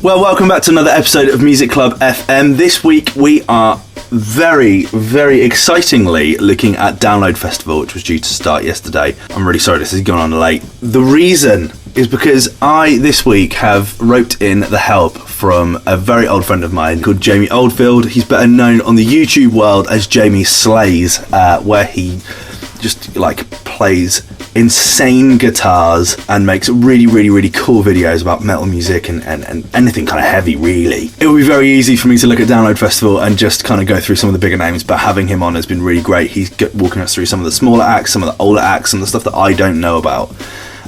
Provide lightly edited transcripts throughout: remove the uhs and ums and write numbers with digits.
Well, welcome back to another episode of Music Club FM. This week we are very, very excitingly looking at Download Festival, which was due to start yesterday. I'm really sorry this has gone on late. The reason is because I, this week, have roped in the help from a very old friend of mine called Jamie Oldfield. He's better known on the YouTube world as Jamie Slays, where he just plays insane guitars and makes really, really, really cool videos about metal music and anything kind of heavy, really. It would be very easy for me to look at Download Festival and just kind of go through some of the bigger names, but having him on has been really great. He's walking us through some of the smaller acts, some of the older acts, some of the stuff that I don't know about.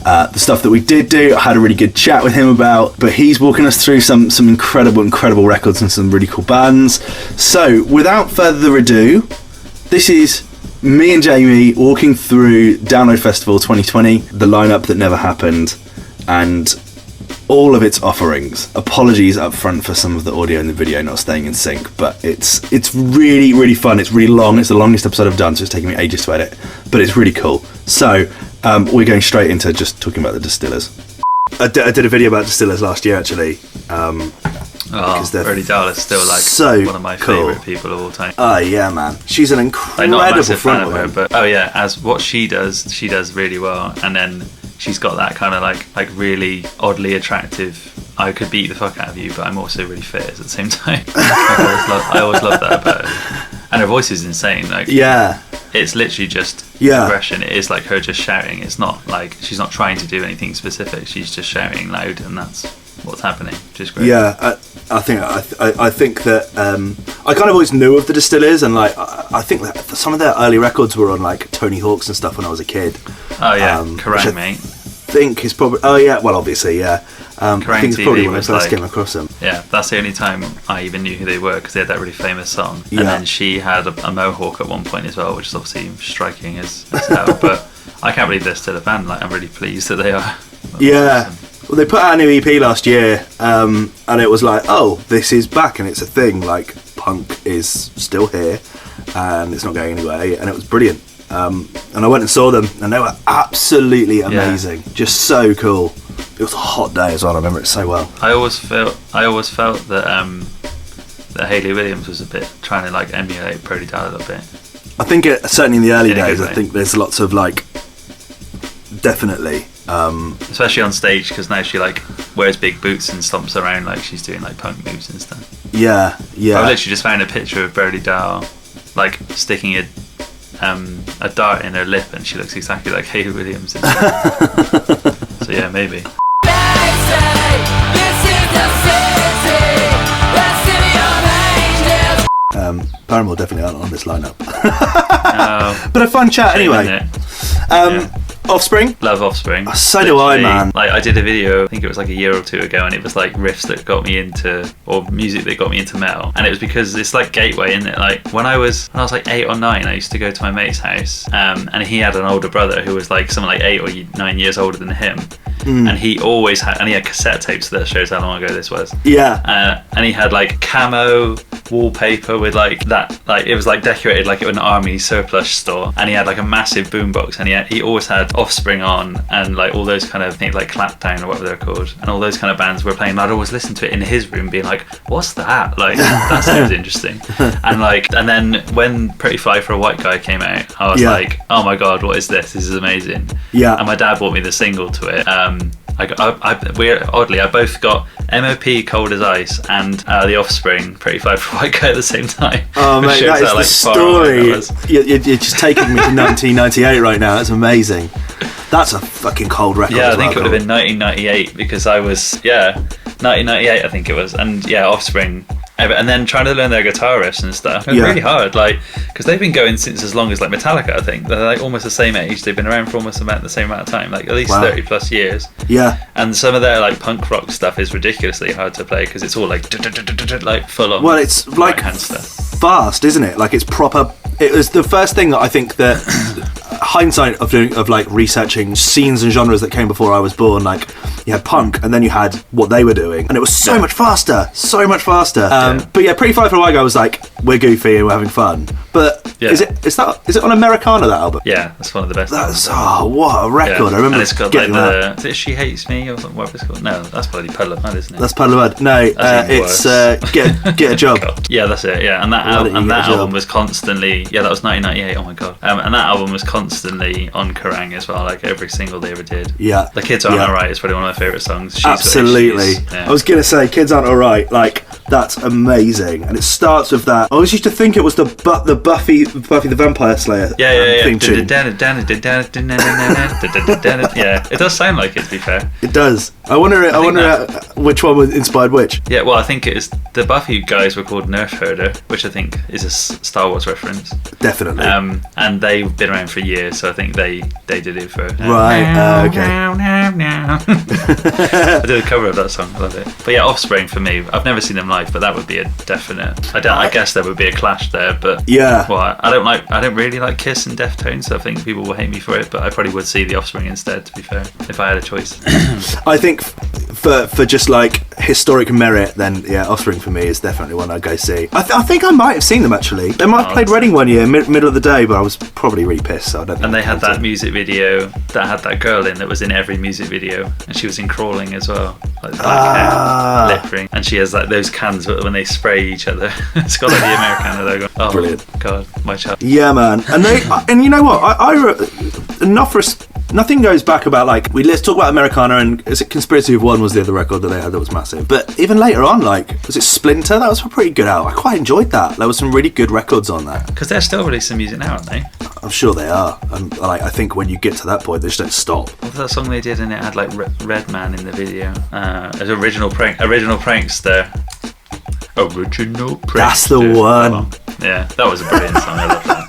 The stuff that we did do, I had a really good chat with him about, but he's walking us through some incredible records and some really cool bands. So, without further ado, this is me and Jamie walking through Download Festival 2020, the lineup that never happened, and all of its offerings. Apologies up front for some of the audio and the video not staying in sync, but it's really, really fun. It's really long. It's the longest episode I've done, so it's taking me ages to edit, but it's really cool. So, we're going straight into just talking about the Distillers. I did a video about Distillers last year, actually. Brody Dahl is still one of my favourite people of all time. Oh yeah, man, she's an incredible not a massive fan of her, frontwoman. but as what she does really well. And then she's got that kind of like really oddly attractive, I could beat the fuck out of you, but I'm also really fit at the same time. I always love that about her. And her voice is insane. It's literally just aggression. It is like her just shouting. It's not like she's not trying to do anything specific. She's just shouting loud, and that's what's happening, which is great. I think that I kind of always knew of the Distillers, and I think that some of their early records were on Tony Hawk's and stuff when I was a kid. Kerrang, mate. I think is probably obviously I think it's probably when I first came across them. Yeah, that's the only time I even knew who they were, because they had that really famous song. And then she had a mohawk at one point as well, which is obviously striking as hell. But I can't believe they're still a band. I'm really pleased that they are. That's awesome. Well, they put out a new EP last year, and it was this is back and it's a thing. Punk is still here, and it's not going anywhere, and it was brilliant. And I went and saw them, and they were absolutely amazing. Just so cool. It was a hot day as well. I remember it so well. I always felt that that Hayley Williams was a bit trying to emulate Brody Dahl a little bit. I think certainly in the early days, I think there's lots of definitely. Especially on stage, because now she wears big boots and stomps around like she's doing punk moves and stuff. Yeah. I literally just found a picture of Brody Dahl sticking a dart in her lip, and she looks exactly like Hayley Williams. So yeah, maybe. Paramore definitely aren't on this lineup. But a fun chat anyway. Offspring? Love Offspring. So do I, man. I did a video, I think it was a year or two ago, and it was riffs that got me into, or music that got me into metal. And it was because it's gateway, isn't it? When I was 8 or 9, I used to go to my mate's house, and he had an older brother who was something 8 or 9 years older than him. And he always had, and he had cassette tapes, so that shows how long ago this was. Yeah. And he had camo wallpaper with that, it was decorated like it was an army surplus store, and he had a massive boombox, and he always had Offspring on, and all those kind of things, Clapdown or whatever they're called, and all those kind of bands were playing. And I'd always listen to it in his room being what's that? That sounds interesting. And then when Pretty Fly for a White Guy came out, I was oh my god, what is this? This is amazing. Yeah. And my dad bought me the single to it. I both got MOP Cold as Ice and The Offspring Pretty Fly for a White Guy at the same time. Oh mate, that is the story. You're just taking me to 1998 right now. That's amazing. That's a fucking cold record. Yeah, I think it would have been 1998, because I was 1998 I think it was, and Offspring. And then trying to learn their guitar riffs and stuff. It was really hard, because they've been going since as long as Metallica, I think. They're almost the same age. They've been around for almost about the same amount of time, at least 30 plus years. Yeah. And some of their punk rock stuff is ridiculously hard to play, because it's all full on. Well, it's hand stuff. Fast, isn't it? It's proper. It was the first thing that I think that hindsight of researching scenes and genres that came before I was born. You had punk, and then you had what they were doing, and it was so much faster. But yeah, Pretty Fly for a White Guy was we're goofy and we're having fun. But Yeah. is it on Americana, that album? Yeah, that's one of the best. That's what a record! I remember and it's got getting like that. Is it She Hates Me or something? Whatever it's called. No, that's bloody Puddle of Mud, isn't it? That's Puddle of Mud. No, it's Get a Job. God. Yeah, that's it. Yeah, and that album was constantly. Yeah, that was 1998. Oh my god. And that album was constantly on Kerrang as well. Like every single they ever did. Yeah. The Kids Aren't Alright is probably one of my favourite songs. She's Absolutely. Yeah. I was gonna say Kids Aren't Alright. Like that's amazing, and it starts with that. I always used to think it was the Buffy the Vampire Slayer theme tune. Yeah, it does sound like it, to be fair. It does. I wonder which one was inspired which. Yeah, well, I think it is. The Buffy guys were called Nerf Herder, which I think is a Star Wars reference. Definitely. And they've been around for years, so I think they did it for. Right. Okay. I did a cover of that song. I love it. But yeah, Offspring for me. I've never seen them live, but that would be a definite. I guess there would be a clash there, but yeah. Well, I don't really like Kiss and Deftones, so I think people will hate me for it. But I probably would see the Offspring instead, to be fair, if I had a choice. I think for just like historic merit, then yeah, Offspring for me is definitely one I'd go see. I think I might have seen them actually. They might have played Reading one year, middle of the day, but I was probably really pissed. So I don't. And they had that music video that had that girl in that was in every music video, and she was in Crawling as well, like black hair, lip ring, and she has like those cans when they spray each other. It's got like the Americana logo. Oh, brilliant! God, my child. Yeah, man. And and you know what? Nothing goes back about like let's talk about Americana, and is it Conspiracy of One was the other record that they had that was massive. But even later on, like was it Splinter? That was a pretty good album. I quite enjoyed that. There was some really good records on that. Because they're still releasing music now, aren't they? I'm sure they are. And like I think when you get to that point, they just don't stop. What was that song they did, and it had like Redman in the video? As original prankster. Original prankster. That's the one. Yeah, that was a brilliant song. I love that.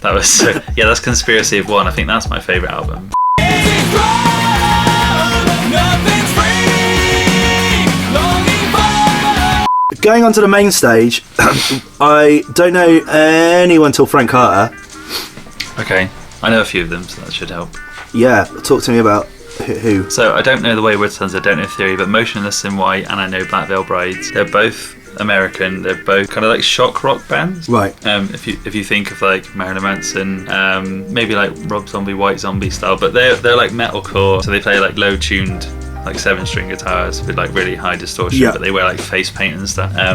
That was so. Yeah, that's Conspiracy of One. I think that's my favourite album. Going on to the main stage, I don't know anyone till Frank Carter. Okay, I know a few of them, so that should help. Yeah, talk to me about who. So I don't know the Wayward Sons, I don't know Theory, but Motionless in White and I know Black Veil Brides. They're both American. They're both kind of like shock rock bands. Right. If you think of like Marilyn Manson, maybe like Rob Zombie, White Zombie style, but they're like metalcore. So they play like low tuned, like 7-string guitars with like really high distortion, but they wear like face paint and stuff. I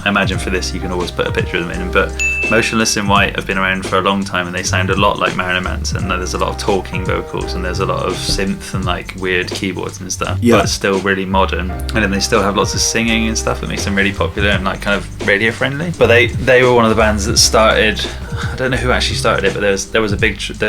imagine for this you can always put a picture of them in, but Motionless in White have been around for a long time and they sound a lot like Marilyn Manson. There's a lot of talking vocals and there's a lot of synth and like weird keyboards and stuff, but still really modern. And then they still have lots of singing and stuff that makes them really popular and like kind of radio friendly. But they were one of the bands that started, I don't know who actually started it, but there's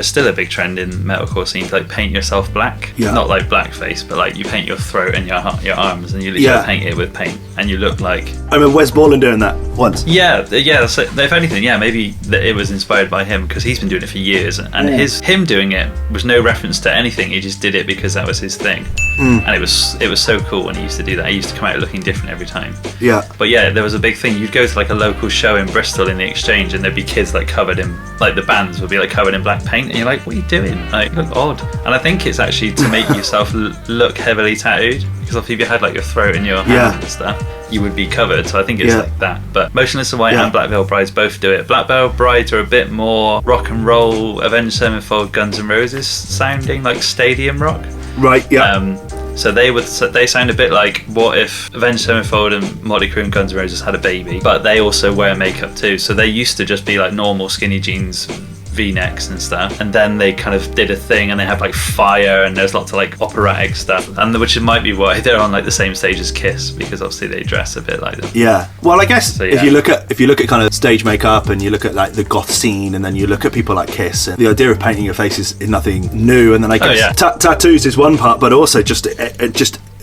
still a big trend in metalcore scene to like paint yourself black. Not like blackface, but like you paint your throat and your arms and you literally paint it with paint and you look like. I remember Wes Borland doing that once. Yeah. So if anything, maybe it was inspired by him because he's been doing it for years, and him doing it was no reference to anything. He just did it because that was his thing, and it was so cool when he used to do that. He used to come out looking different every time. Yeah. But yeah, there was a big thing. You'd go to like a local show in Bristol in the Exchange, and there'd be kids like covered in, like the bands would be like covered in black paint, and you're like, what are you doing? Like, you look odd. And I think it's actually to make yourself look heavily tattooed, because if you had like your throat and your hands and stuff, you would be covered. So I think it's like that. But Motionless in White and Black Veil Brides both do it. Black Veil Brides are a bit more rock and roll, Avenged Sevenfold, Guns N' Roses sounding, like stadium rock. Right. Yeah. So they sound a bit like what if Avenged Sevenfold and Motley Crue and Guns N' Roses had a baby, but they also wear makeup too. So they used to just be like normal skinny jeans, V-necks and stuff, and then they kind of did a thing and they have like fire and there's lots of like operatic stuff, and which might be why they're on like the same stage as Kiss, because obviously they dress a bit like them. Yeah. Well, I guess so, if you look at kind of stage makeup and you look at like the goth scene and then you look at people like Kiss, and the idea of painting your face is nothing new, and then I guess tattoos is one part, but also just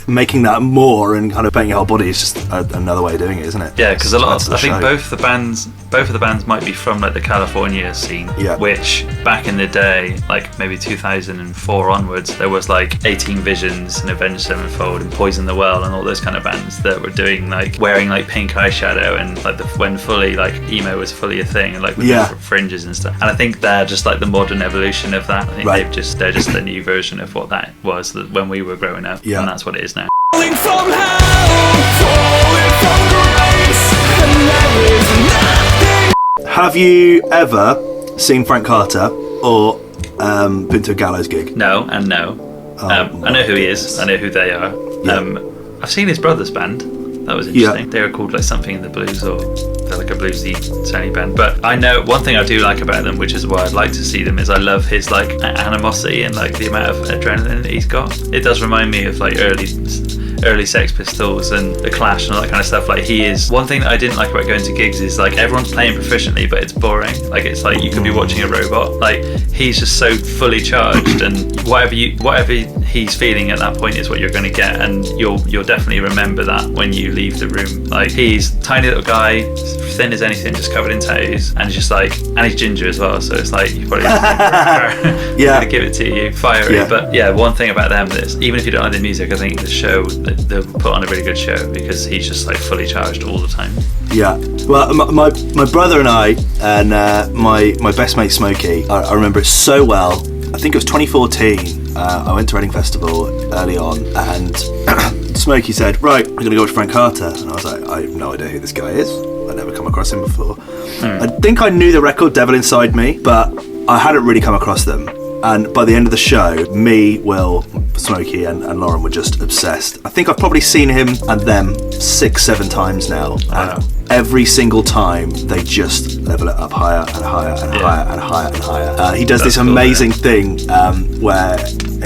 making that more and kind of painting your whole body is just another way of doing it, isn't it? Yeah, because I think both of the bands might be from like the California scene, which back in the day, like maybe 2004 onwards, there was like 18 Visions and Avenged Sevenfold and Poison the Well and all those kind of bands that were doing like wearing like pink eyeshadow and like when fully like emo was fully a thing, and like with different fringes and stuff. And I think they're just like the modern evolution of that. I think they're just the new version of what that was when we were growing up, and that's what it is now. Falling from hell, falling from grace, and there is nothing. Have you ever seen Frank Carter or been to a Gallows gig? No, and no. I know who he is. I know who they are. Yeah. I've seen his brother's band. That was interesting. They were called like something in the blues, or they're like a bluesy sounding band. But I know one thing I do like about them, which is why I'd like to see them, is I love his like animosity and like the amount of adrenaline that he's got. It does remind me of like early Sex Pistols and The Clash and all that kind of stuff. Like, he is one thing that I didn't like about going to gigs is like everyone's playing proficiently, but it's boring. Like, it's like you could be watching a robot. Like, he's just so fully charged, and whatever he's feeling at that point is what you're going to get, and you'll definitely remember that when you leave the room. Like, he's a tiny little guy, thin as anything, just covered in tattoos, and just like, and he's ginger as well, so it's like you probably yeah, gonna give it to you fiery. Yeah. But yeah, one thing about them is even if you don't like the music, I think the show, they'll put on a really good show because he's just like fully charged all the time. Yeah. Well, my brother and I and my best mate Smokey, I remember it so well. I think it was 2014. I went to Reading Festival early on, and Smokey said, "Right, we're going to go watch Frank Carter." And I was like, "I have no idea who this guy is. I'd never come across him before." I think I knew the record Devil Inside Me, but I hadn't really come across them. And by the end of the show, me, Will, Smokey and Lauren were just obsessed. I think I've probably seen him and them 6-7 times now. Wow. And every single time they just level it up higher and higher and higher and higher and higher. He does this amazing thing where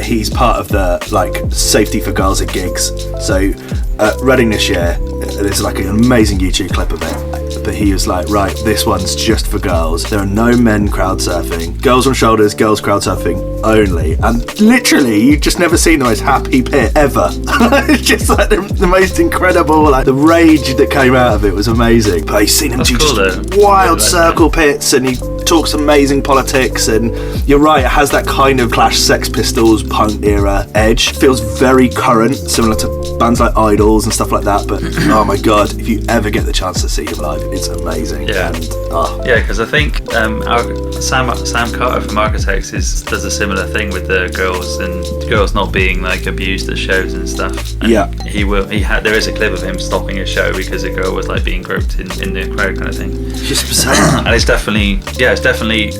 he's part of the like safety for girls at gigs. So at Reading this year, there's like an amazing YouTube clip of it. But he was like, right, this one's just for girls. There are no men crowd surfing. Girls on shoulders, girls crowd surfing only. And literally, you've just never seen the most happy pit ever. It's just like the most incredible, like the rage that came out of it was amazing. But he's seen him do just wild circle pits, and he talks amazing politics. And you're right, it has that kind of Clash, Sex Pistols, punk era edge. Feels very current, similar to bands like Idols and stuff like that. But oh my god, if you ever get the chance to see him live, it's amazing. Yeah, yeah, because I think Sam Carter from Architects does a similar thing with the girls, and girls not being like abused at shows and stuff. And yeah, there is a clip of him stopping a show because a girl was like being groped in the crowd kind of thing. Just bizarre. And it's definitely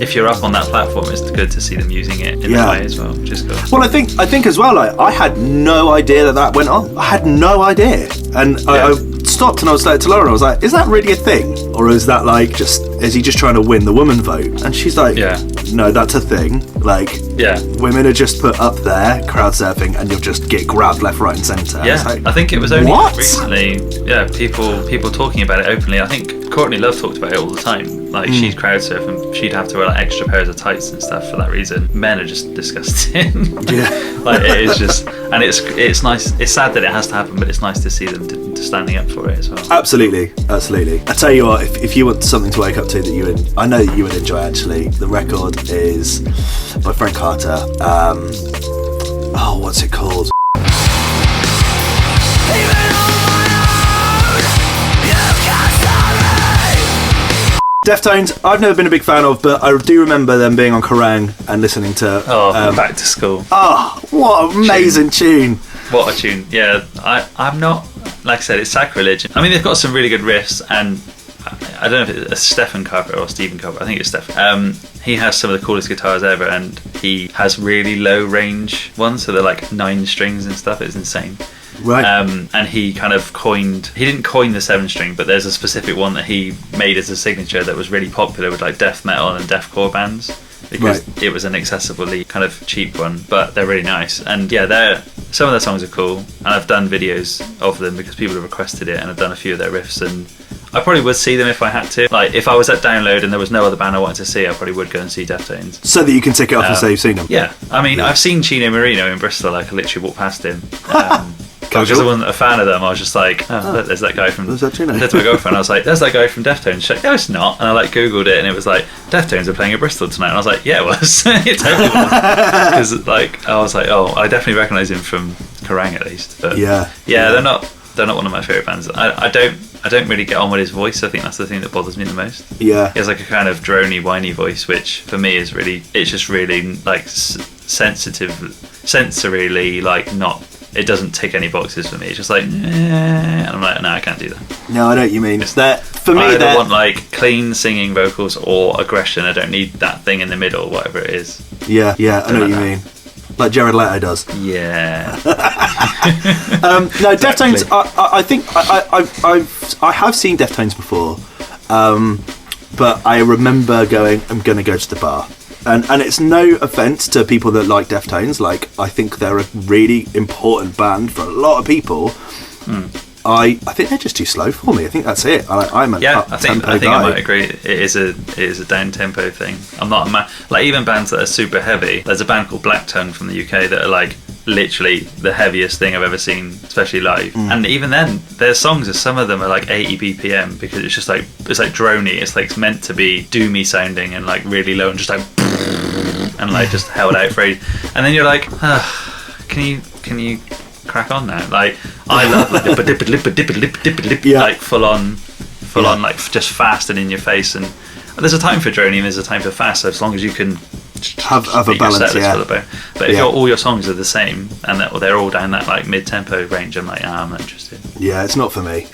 if you're up on that platform, it's good to see them using it in that way as well. Just cool. Well, I think as well. Like, I had no idea that went on. I had no idea, and I stopped and I was like to Lauren, I was like, "Is that really a thing, or is that like is he just trying to win the woman vote?" And she's like, "No, that's a thing. Like, women are just put up there crowd surfing, and you'll just get grabbed left, right, and centre." Yeah, like, I think it was only recently. Yeah, people talking about it openly. I think Courtney Love talked about it all the time. Like, she's crowd surfing, she'd have to wear like extra pairs of tights and stuff for that reason. Men are just disgusting. Yeah, like, it is just, and it's nice. It's sad that it has to happen, but it's nice to see them standing up for it as well. Absolutely. I tell you what, if you want something to wake up to that I know that you would enjoy, actually, the record is by Frank Carter. What's it called? Deftones, I've never been a big fan of, but I do remember them being on Kerrang and listening to Back to School. What an amazing tune. What a tune. Yeah, I'm not, like I said, it's sacrilege. I mean, they've got some really good riffs, and I don't know if it's Stephen Carper or Stephen Carper. I think it's Stephen. He has some of the coolest guitars ever, and he has really low range ones, so they're like 9 strings and stuff. It's insane. Right. And he kind of he didn't coin the 7-string, but there's a specific one that he made as a signature that was really popular with like death metal and deathcore bands, because it was an accessibly kind of cheap one, but they're really nice. And yeah, some of their songs are cool, and I've done videos of them because people have requested it, and I've done a few of their riffs, and I probably would see them if I had to. Like, if I was at Download and there was no other band I wanted to see, I probably would go and see Deftones. So that you can tick it off and say you've seen them? Yeah. I mean, I've seen Chino Marino in Bristol. Like, I literally walked past him. Because I wasn't a fan of them, I was just like, look, there's that guy from... There's that Chino. I said to my girlfriend, I was like, there's that guy from Deftones. She's like, no, it's not. And I like Googled it, and it was like, Deftones are playing at Bristol tonight. And I was like, yeah, it was. It totally was. Because like, I was like, I definitely recognise him from Kerrang at least. But yeah, they're not one of my favourite bands. I don't really get on with his voice. I think that's the thing that bothers me the most. Yeah, he has like a kind of drony, whiny voice, which for me is really, it's just really like sensorily like not. It doesn't tick any boxes for me. It's just like, and I'm like, no, I can't do that. No, I know what you mean. It's that For me, I either want like clean singing vocals or aggression. I don't need that thing in the middle, whatever it is. Yeah, I know what you mean. Like Jared Leto does. Yeah. No, Deftones. I think I have seen Deftones before, but I remember going, I'm going to go to the bar. And it's no offence to people that like Deftones. Like, I think they're a really important band for a lot of people. I think they're just too slow for me. I think that's it. I'm an up-tempo I think guy. I might agree. It is a down-tempo thing. I'm not like even bands that are super heavy. There's a band called Blacktone from the UK that are like literally the heaviest thing I've ever seen, especially live. And even then, their songs, some of them are like 80 BPM because it's just like droney. It's like it's meant to be doomy sounding and like really low and just like and like just held out for ages. And then you're like, can you crack on now? Like I love like like full on like just fast and in your face. And there's a time for drony and there's a time for fast. So as long as you can have a balance, but if all your songs are the same and they're all down that like mid-tempo range, I'm like, I'm not interested. Yeah, it's not for me.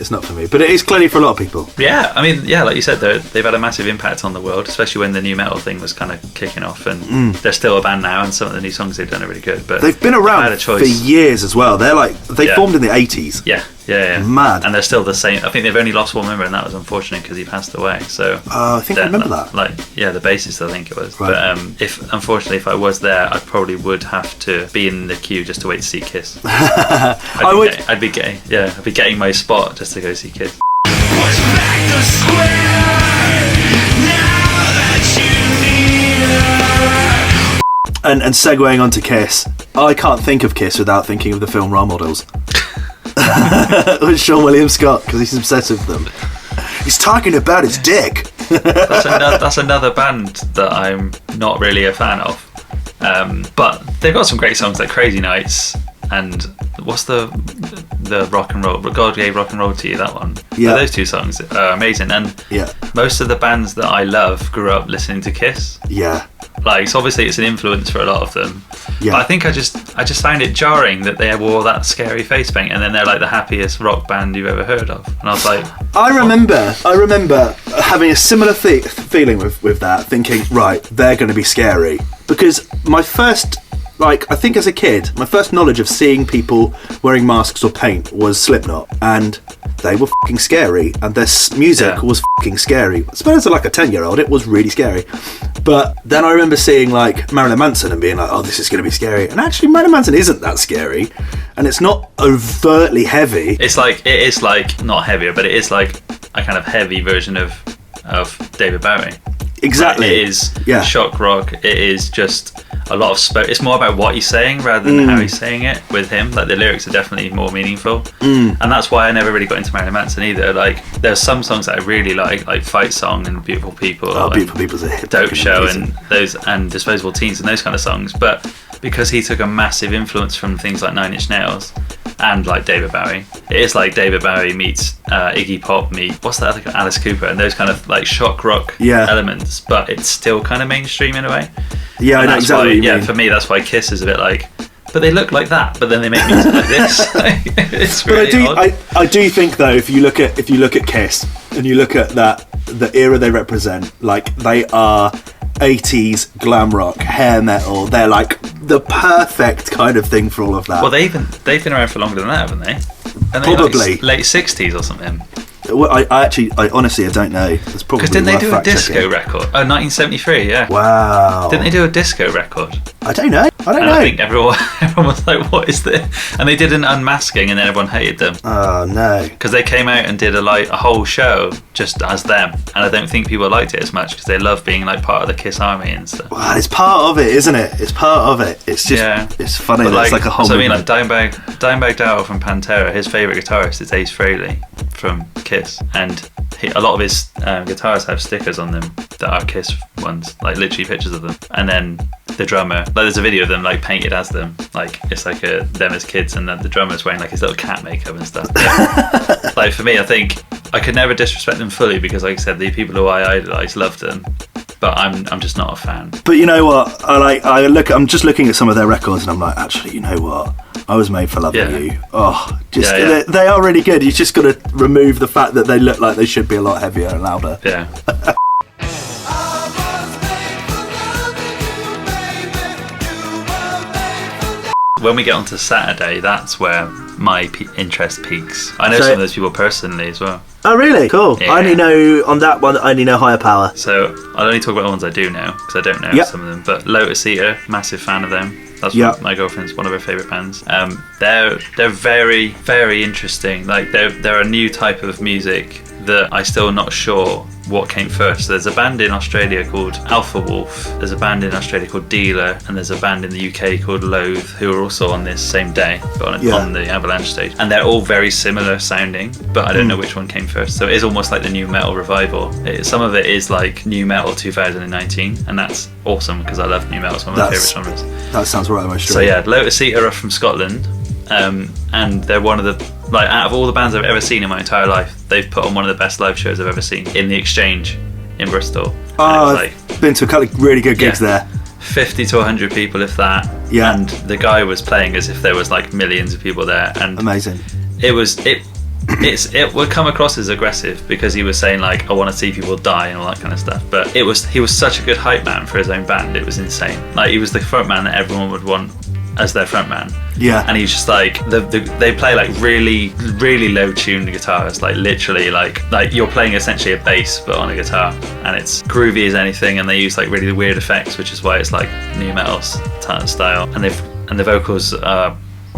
But it is clearly for a lot of people. Yeah, I mean, yeah, like you said, they've had a massive impact on the world, especially when the new metal thing was kind of kicking off. And they're still a band now, and some of the new songs they've done are really good. But they've been around for years as well. They formed in the 80s. Yeah. Mad. And they're still the same. I think they've only lost one member, and that was unfortunate because he passed away. So I think I remember that. Like, the bassist, I think it was. Right. But if I was there, I probably would have to be in the queue just to wait to see Kiss. I'd be getting my spot just to go see Kiss. And segueing onto Kiss, I can't think of Kiss without thinking of the film Role Models. With Sean William Scott, because he's obsessed with them. He's talking about his dick. That's another band that I'm not really a fan of. But they've got some great songs like Crazy Nights and what's the rock and roll, God Gave Rock and Roll to You, that one. Yeah. Those two songs are amazing. And most of the bands that I love grew up listening to Kiss. Yeah. Like, so obviously it's an influence for a lot of them. Yeah. But I think I just found it jarring that they wore that scary face paint and then they're like the happiest rock band you've ever heard of. And I was like, I remember having a similar feeling with that, thinking, right, they're going to be scary. Because my first, I think as a kid, my first knowledge of seeing people wearing masks or paint was Slipknot, and they were fucking scary, and their music was fucking scary. Especially as a 10-year-old, it was really scary. But then I remember seeing Marilyn Manson and being like, oh, this is going to be scary. And actually, Marilyn Manson isn't that scary, and it's not overtly heavy. It is not heavier, but it is like a kind of heavy version of David Bowie. Exactly. It is shock rock. It is just a lot of it's more about what he's saying rather than how he's saying it with him. Like, the lyrics are definitely more meaningful. And that's why I never really got into Marilyn Manson either. Like, there's some songs that I really like Fight Song and Beautiful People. Oh, Beautiful People's a hit. Dope Show and those, and Disposable Teens and those kind of songs. But because he took a massive influence from things like Nine Inch Nails and like David Bowie, it is like David Bowie meets Iggy Pop meets what's that other guy, Alice Cooper, and those kind of like shock rock elements, but it's still kind of mainstream in a way. Yeah, I know exactly. What you mean. For me, that's why Kiss is a bit like, but they look like that, but then they make music like this. It's really odd. I do think though, if you look at Kiss and you look at the era they represent, like they are 80s glam rock, hair metal. They're like the perfect kind of thing for all of that. Well, they've been around for longer than that, haven't they? Probably like late 60s or something. Well, I honestly don't know. It's probably because didn't they do a disco checking. record? Oh, 1973, yeah. Wow. Didn't they do a disco record? I don't know. I think everyone was like, "What is this?" And they did an unmasking, and then everyone hated them. Oh no! Because they came out and did a whole show just as them, and I don't think people liked it as much because they love being like part of the Kiss army and stuff. Well, it's part of it, isn't it? It's part of it. It's just it's funny. But it's like a whole. So I mean, like Dimebag Darrell from Pantera, his favourite guitarist is Ace Frehley from Kiss, and a lot of his guitars have stickers on them that are Kiss ones, like literally pictures of them. And then the drummer, like there's a video of them like painted as them, like it's like them as kids, and then the drummer's wearing like his little cat makeup and stuff. Like for me, I think I could never disrespect them fully because, like I said, the people who I idolise loved them, but I'm just not a fan. But you know what? I'm just looking at some of their records, and I'm like, actually, you know what? I was made for loving you. Oh, they are really good. You just got to remove the fact that they look like they should be a lot heavier and louder. Yeah. When we get onto Saturday, that's where my interest peaks. I know some of those people personally as well. Oh, really? Cool. Yeah. I only know on that one. I only know Higher Power. So I'll only talk about the ones I do know because I don't know some of them. But Lotus Eater, massive fan of them. That's my girlfriend's one of her favourite bands. They're very, very interesting. Like they're a new type of music that I'm still not sure what came first. There's a band in Australia called Alpha Wolf, there's a band in Australia called Dealer, and there's a band in the UK called Loathe, who are also on this same day, but on the Avalanche stage. And they're all very similar sounding, but I don't know which one came first. So it is almost like the new metal revival. Some of it is like new metal 2019, and that's awesome because I love new metal. It's one of my favourite genres. That sounds right on my street. So yeah, Lotus Eater are from Scotland. And they're one of the, like, out of all the bands I've ever seen in my entire life, they've put on one of the best live shows I've ever seen in the Exchange in Bristol. Oh, I've been to a couple of really good gigs there. 50 to 100 people, if that. Yeah. And the guy was playing as if there was like millions of people there. And amazing. It would come across as aggressive because he was saying like, I want to see people die and all that kind of stuff. But he was such a good hype man for his own band. It was insane. Like, he was the front man that everyone would want as their front man. Yeah. And he's just like, they play like really, really low tuned guitars, like literally like you're playing essentially a bass but on a guitar, and it's groovy as anything, and they use like really weird effects, which is why it's like new metal style. And the vocals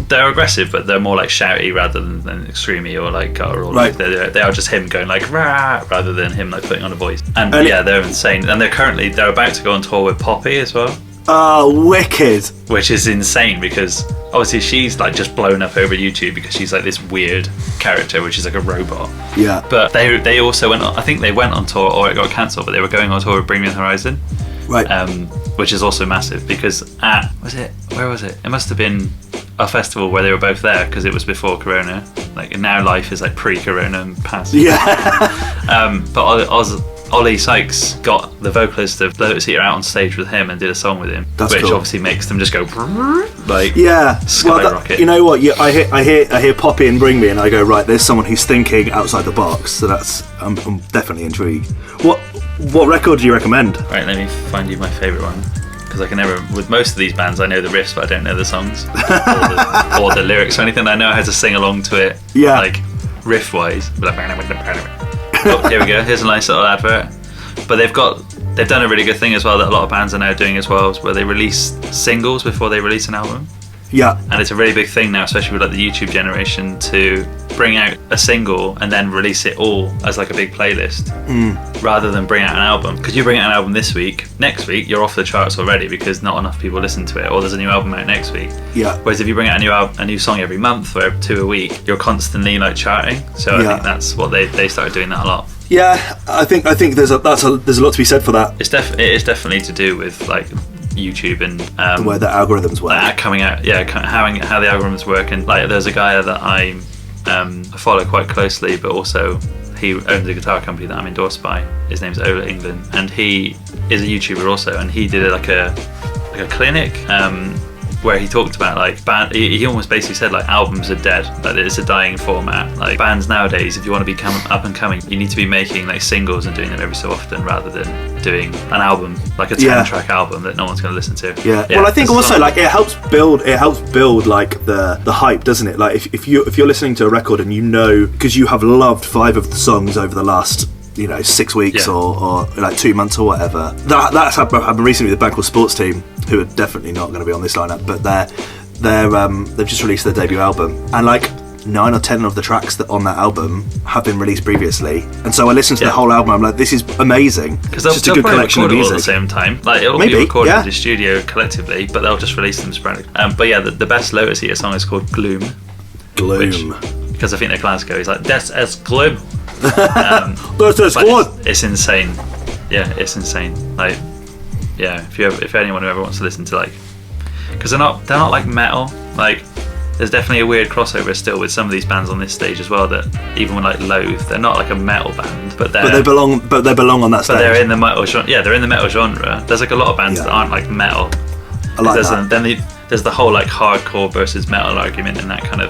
they're aggressive, but they're more like shouty rather than extremey or like guttural. Right. They are just him going like rah rather than him like putting on a voice. And they're insane. And they're about to go on tour with Poppy as well. Oh, wicked! Which is insane because obviously she's like just blown up over YouTube because she's like this weird character which is like a robot. Yeah. But they also went on, I think they went on tour, or it got cancelled, but they were going on tour with Bring Me the Horizon. Right. Which is also massive because where was it? It must have been a festival where they were both there because it was before Corona. Like, now life is like pre-Corona and past. Yeah. But Ollie Sykes got the vocalist of Lotus Eater out on stage with him and did a song with him. That's which cool. Obviously makes them just go like skyrocket. Well, you know what? I hear Poppy and Bring Me, and I go, right, there's someone who's thinking outside the box. So I'm definitely intrigued. What record do you recommend? Right, let me find you my favourite one. Because I can never, with most of these bands, I know the riffs, but I don't know the songs or the lyrics or anything. I know how to sing along to it, like riff wise. Oh, here we go. Here's a nice little advert. But they've done a really good thing as well that a lot of bands are now doing as well, where they release singles before they release an album. Yeah. And it's a really big thing now, especially with like the YouTube generation, to bring out a single and then release it all as like a big playlist, rather than bring out an album. Because you bring out an album this week, next week you're off the charts already because not enough people listen to it, or there's a new album out next week. Yeah. Whereas if you bring out a new song every month or 2 a week, you're constantly like charting. So I think that's what they started doing that a lot. Yeah, I think there's a lot to be said for that. It is definitely to do with like YouTube and the way the algorithms work, coming out, how the algorithms work. And like, there's a guy that I follow quite closely, but also he owns a guitar company that I'm endorsed by. His name's Ola England, and he is a YouTuber also, and he did like a clinic where he talked about like he almost basically said like albums are dead, like it's a dying format. Like, bands nowadays, if you want to become up and coming, you need to be making like singles and doing them every so often rather than doing an album, like a 10-track album that no one's going to listen to. Yeah. Well, I think also like it helps build like the hype, doesn't it? Like if you're listening to a record and you know, because you have loved 5 of the songs over the last 6 weeks or like 2 months or whatever. That's happened recently with a band called Sports Team, who are definitely not going to be on this lineup, but they've just released their debut album, and like 9 or 10 of the tracks that on that album have been released previously, and so I listened to the whole album. I'm like, this is amazing. Because it's just a good collection of music. All at the same time, like it'll be recorded in the studio collectively, but they'll just release them sporadically. But yeah, the best Lotus Eater song is called Gloom. Because I think they're Glasgow. He's like, "This is gloom." It's insane. Yeah, it's insane. Like, yeah, if anyone who ever wants to listen to like, because they're not like metal. Like, there's definitely a weird crossover still with some of these bands on this stage as well. That even when like Loathe, they're not like a metal band, but they belong on that stage. But they're in the metal genre. Yeah, they're in the metal genre. There's like a lot of bands that aren't like metal. I like that. Then there's the whole like hardcore versus metal argument, and that kind of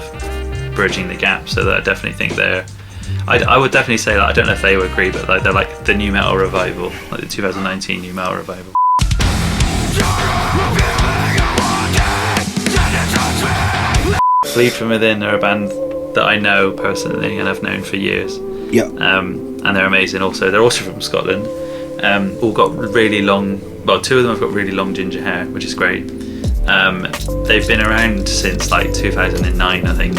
bridging the gap. So that I definitely think they're. I would definitely say that. I don't know if they would agree, but like they're like the new metal revival, like the 2019 new metal revival. Bleed From Within are a band that I know personally and I've known for years. Yeah. And they're amazing. Also, they're also from Scotland. All got really long. Well, two of them have got really long ginger hair, which is great. They've been around since like 2009, I think.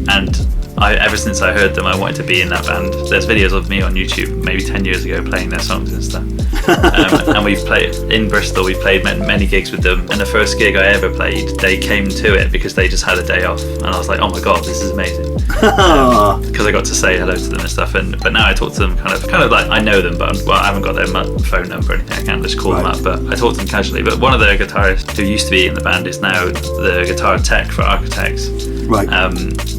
And ever since I heard them, I wanted to be in that band. There's videos of me on YouTube maybe 10 years ago playing their songs and stuff. And we've played in Bristol. We played many gigs with them. And the first gig I ever played, they came to it because they just had a day off. And I was like, oh my god, this is amazing. Because I got to say hello to them and stuff. But now I talk to them kind of like I know them, but I haven't got their phone number or anything. I can't just call them up. But I talk to them casually. But one of their guitarists who used to be in the band is now the guitar tech for Architects. Right.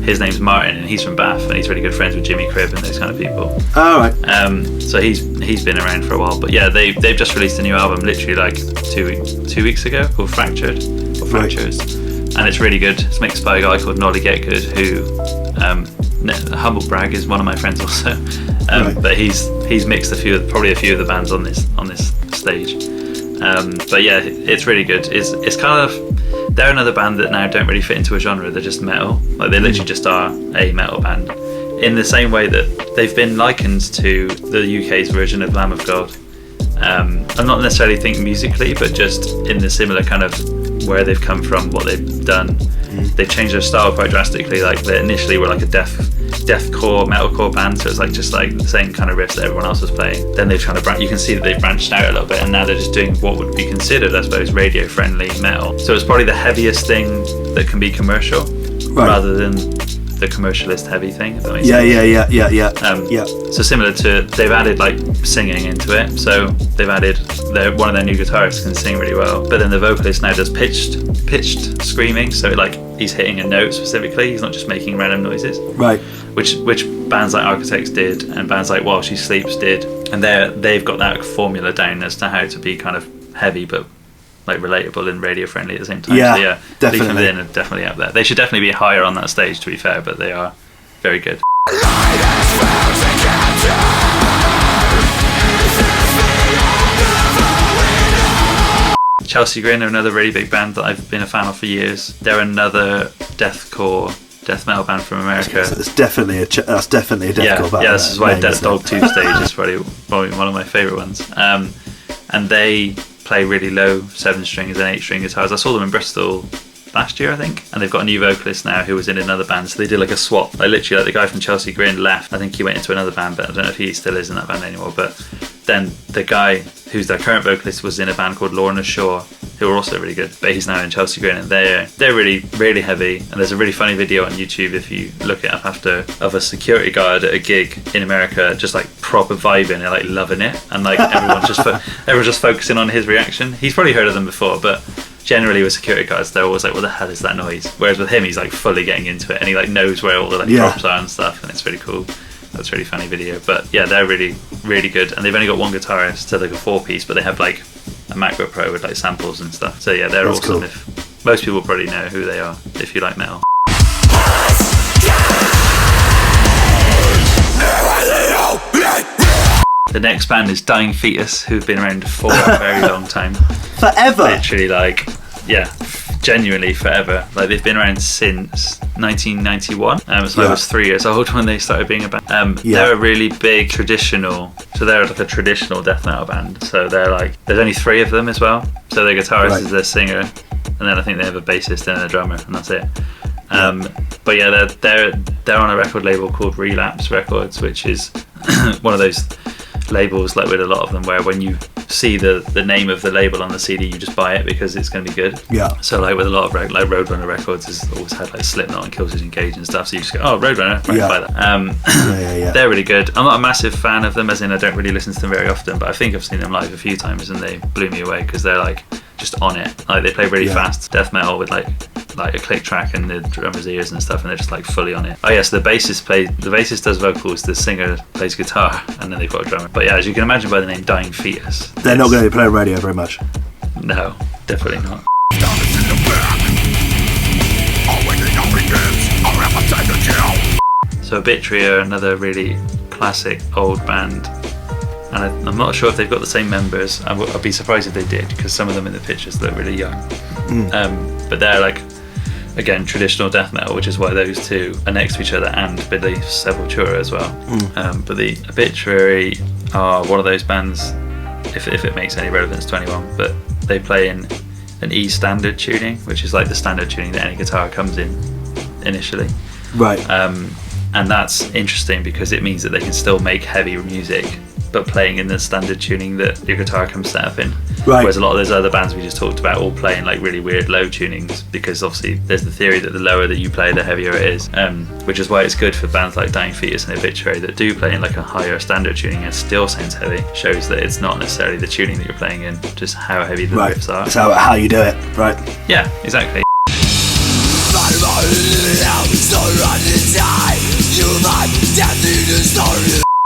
His name's Martin, and he's from Bath, and he's really good friends with Jimmy Cribb and those kind of people. Oh, right. So he's been around for a while, but yeah, they've just released a new album literally like two weeks ago called Fractured or Fractures, and it's really good. It's mixed by a guy called Nolly Getgood, who humble brag is one of my friends also, but he's mixed probably a few of the bands on this stage. But yeah, it's really good. It's kind of. They're another band that now don't really fit into a genre. They're just metal. Like they literally just are a metal band. In the same way that they've been likened to the UK's version of Lamb of God. I'm not necessarily think musically, but just in the similar kind of where they've come from, what they've done. They've changed their style quite drastically. Like they initially were like a deathcore, metalcore band, so it's like just like the same kind of riffs that everyone else was playing. Then they've kind of you can see that they've branched out a little bit, and now they're just doing what would be considered, I suppose, radio-friendly metal. So it's probably the heaviest thing that can be commercial, rather than the commercialist heavy thing. If that makes sense. Yeah. So similar to, they've added like singing into it. So they've added one of their new guitarists can sing really well, but then the vocalist now does pitched screaming. So like he's hitting a note specifically. He's not just making random noises. Right. Which bands like Architects did, and bands like While She Sleeps did, and they've got that formula down as to how to be kind of heavy but like relatable and radio friendly at the same time. Yeah, so yeah, definitely. Bleed From Within are definitely up there. They should definitely be higher on that stage, to be fair, but they are very good. Chelsea Grin are another really big band that I've been a fan of for years. They're another death metal band from America. That's definitely a deathcore band. Yeah, this is why Death Dog 2 stage is probably one of my favourite ones. And they play really low 7-string and 8-string guitars. I saw them in Bristol last year, I think, and they've got a new vocalist now who was in another band, so they did like a swap. Like literally, like the guy from Chelsea Grin left. I think he went into another band, but I don't know if he still is in that band anymore. But then the guy who's their current vocalist was in a band called Lorna Shore, who are also really good, but he's now in Chelsea Grin, and they're really, really heavy. And there's a really funny video on YouTube if you look it up after, of a security guard at a gig in America just like proper vibing and like loving it, and like everyone's just focusing on his reaction. He's probably heard of them before, but generally with security guards they're always like, what the hell is that noise? Whereas with him, he's like fully getting into it, and he like knows where all the like props are and stuff, and it's really cool. That's a really funny video. But yeah, they're really, really good, and they've only got one guitarist, so like a 4-piece, but they have like a MacBook Pro with like samples and stuff. So yeah, they're awesome. Cool. If most people probably know who they are if you like metal. The next band is Dying Fetus, who've been around for a very long time. Forever. Literally, like, yeah, genuinely forever. Like they've been around since 1991. So I was 3 years old when they started being a band. They're a really big traditional. So they're like a traditional death metal band. So they're like, there's only 3 of them as well. So their guitarist is their singer, and then I think they have a bassist and a drummer, and that's it. But yeah, they're on a record label called Relapse Records, which is one of those labels like with a lot of them where when you see the name of the label on the CD, you just buy it because it's going to be good. Yeah. So like with a lot of like Roadrunner Records has always had like Slipknot and Killswitch Engage and stuff, so you just go, oh, Roadrunner, right, buy that. They're really good. I'm not a massive fan of them, as in I don't really listen to them very often, but I think I've seen them live a few times and they blew me away because they're like just on it. Like they play really fast death metal with like like a click track in the drummer's ears and stuff, and they're just like fully on it. Oh yeah, so the bassist does vocals, the singer plays guitar, and then they've got a drummer. But yeah, as you can imagine by the name Dying Fetus, they're not going to be playing radio very much. No, definitely not. So Obituary are another really classic old band, and I'm not sure if they've got the same members. I'd be surprised if they did, because some of them in the pictures look really young. But they're like, again, traditional death metal, which is why those two are next to each other, and believe Sepultura as well. But the Obituary are one of those bands, if it makes any relevance to anyone, but they play in an E standard tuning, which is like the standard tuning that any guitar comes in initially. Right. And that's interesting because it means that they can still make heavy music, but playing in the standard tuning that your guitar comes set up in. Right. Whereas a lot of those other bands we just talked about all playing like really weird low tunings, because obviously there's the theory that the lower that you play, the heavier it is. Which is why it's good for bands like Dying Fetus and Obituary that do play in like a higher standard tuning and still sounds heavy. Shows that it's not necessarily the tuning that you're playing in, just how heavy the riffs are. It's how you do it, right? Yeah, exactly.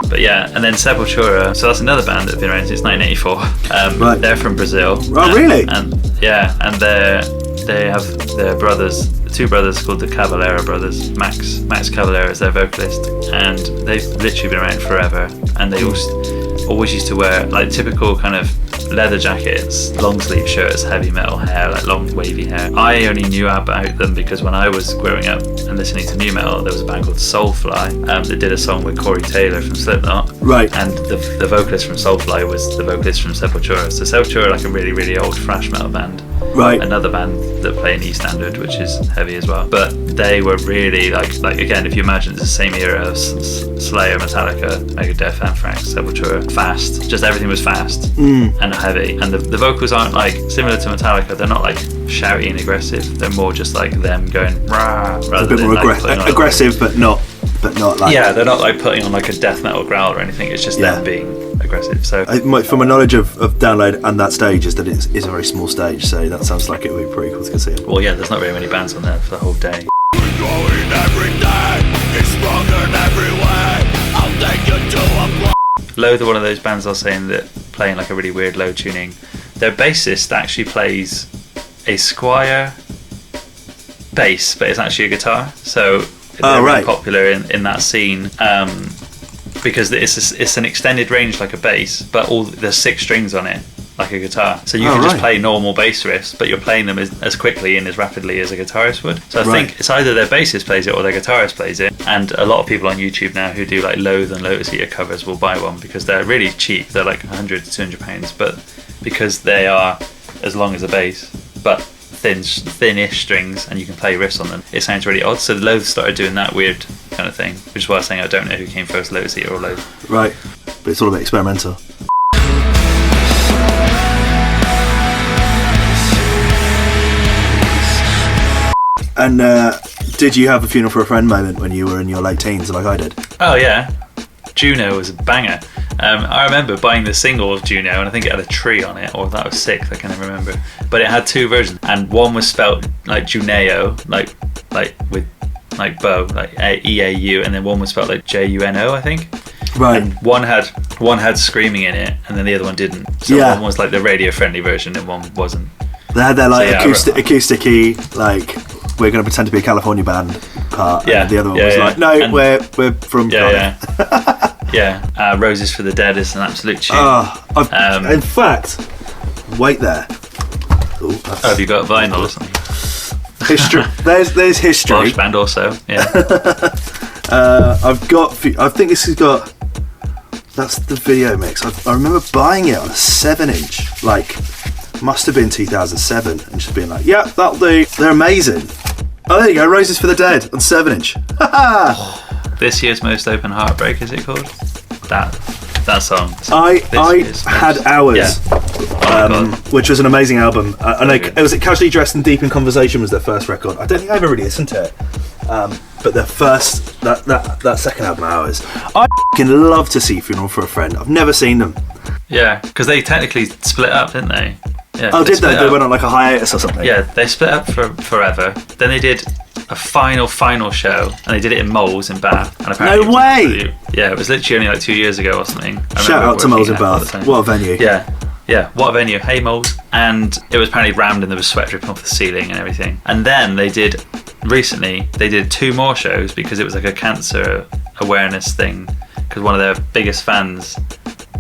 But yeah, and then Sepultura, so that's another band that's been around since 1984. Right. They're from Brazil. Oh, really? And yeah, and they have their brothers, two brothers called the Cavalera brothers. Max Cavalera is their vocalist, and they've literally been around forever. And they always used to wear like typical kind of leather jackets, long sleeve shirts, heavy metal hair, like long wavy hair. I only knew about them because when I was growing up and listening to new metal, there was a band called Soulfly that did a song with Corey Taylor from Slipknot. Right. And the vocalist from Soulfly was the vocalist from Sepultura. So Sepultura are like a really, really old thrash metal band. Right. Another band that play in E standard, which is heavy as well. But they were really like again, if you imagine it's the same era of Slayer, Metallica, Megadeth, Anthrax, Sepultura, fast. Just everything was fast and heavy. And the vocals aren't like similar to Metallica. They're not like shouty and aggressive. They're more just like them going rah, rather a bit more aggressive, but not like. Yeah, they're not like putting on like a death metal growl or anything. It's just them being aggressive. So from my knowledge of Download and that stage is that it's a very small stage, so that sounds like it would be pretty cool to see it. Well, yeah, there's not very many bands on there for the whole day. Loathe are one of those bands I was saying that play in like a really weird low tuning. Their bassist actually plays a Squier bass, but it's actually a guitar. So they're really popular in that scene. Because it's an extended range like a bass, but there's 6 strings on it like a guitar. So you can just play normal bass riffs, but you're playing them as quickly and as rapidly as a guitarist would. So I think it's either their bassist plays it or their guitarist plays it. And a lot of people on YouTube now who do like Loathe and Lotus Eater covers will buy one because they're really cheap. They're like 100 to 200 pounds, but because they are as long as a bass, but thin-ish strings, and you can play riffs on them, it sounds really odd. So the Loathe started doing that weird kind of thing, which is why I was saying I don't know who came first, Lotus Eater or Loathe. Right, but it's all a bit experimental. And did you have a funeral for a friend moment when you were in your late teens like I did? Oh yeah, Juno was a banger. I remember buying the single of Juno, and I think it had a tree on it, or that was 6th, I can't remember. But it had 2 versions, and one was spelled like Juneo, like with like bow, like EAU, and then one was spelled like JUNO, I think. Right. And one had screaming in it, and then the other one didn't. So one was like the radio friendly version, and one wasn't. They had their like acoustic-y, like we're going to pretend to be a California band part. Yeah. And the other one was like, no, and we're from Cardiff. Yeah. Roses for the Dead is an absolute tune. In fact, wait there. Have you got vinyl or something? History. There's history. Welsh band also. Yeah. I've got. I think this has got. That's the video mix. I remember buying it on a 7-inch. Like, must have been 2007, and just being like, "Yeah, that'll do." They're amazing. Oh, there you go. Roses for the Dead on 7-inch. This Year's Most Open Heartbreak, is it called? That song. I had Hours, which was an amazing album. And it was Casually Dressed and Deep in Conversation was their first record. I don't think I ever really listened to it. But their first, that second album, Hours. I fucking love to see Funeral for a Friend. I've never seen them. Yeah, because they technically split up, didn't they? Yeah. Oh, did they? They went on like a hiatus or something? Yeah, they split up for forever. Then they did a final show, and they did it in Moles in Bath. And apparently No way! It was literally only like 2 years ago or something. Shout out to Moles in Bath. What a venue. Yeah, what a venue. Hey, Moles. And it was apparently rammed and there was sweat dripping off the ceiling and everything. And then recently, they did 2 more shows because it was like a cancer awareness thing. Because one of their biggest fans,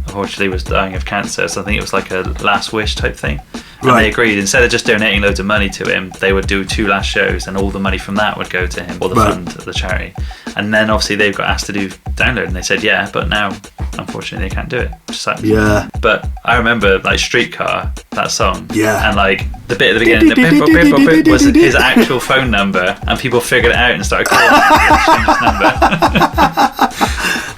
unfortunately, was dying of cancer. So I think it was like a last wish type thing. And they agreed, instead of just donating loads of money to him, they would do 2 last shows and all the money from that would go to him, or the fund of the charity. And then obviously they've got asked to do download, and they said yeah, but now unfortunately they can't do it. Which sucks. Yeah. But I remember like Streetcar, that song. Yeah. And like the bit at the beginning, the bip, bip, bip, bip, was his actual phone number, and people figured it out and started calling him his number.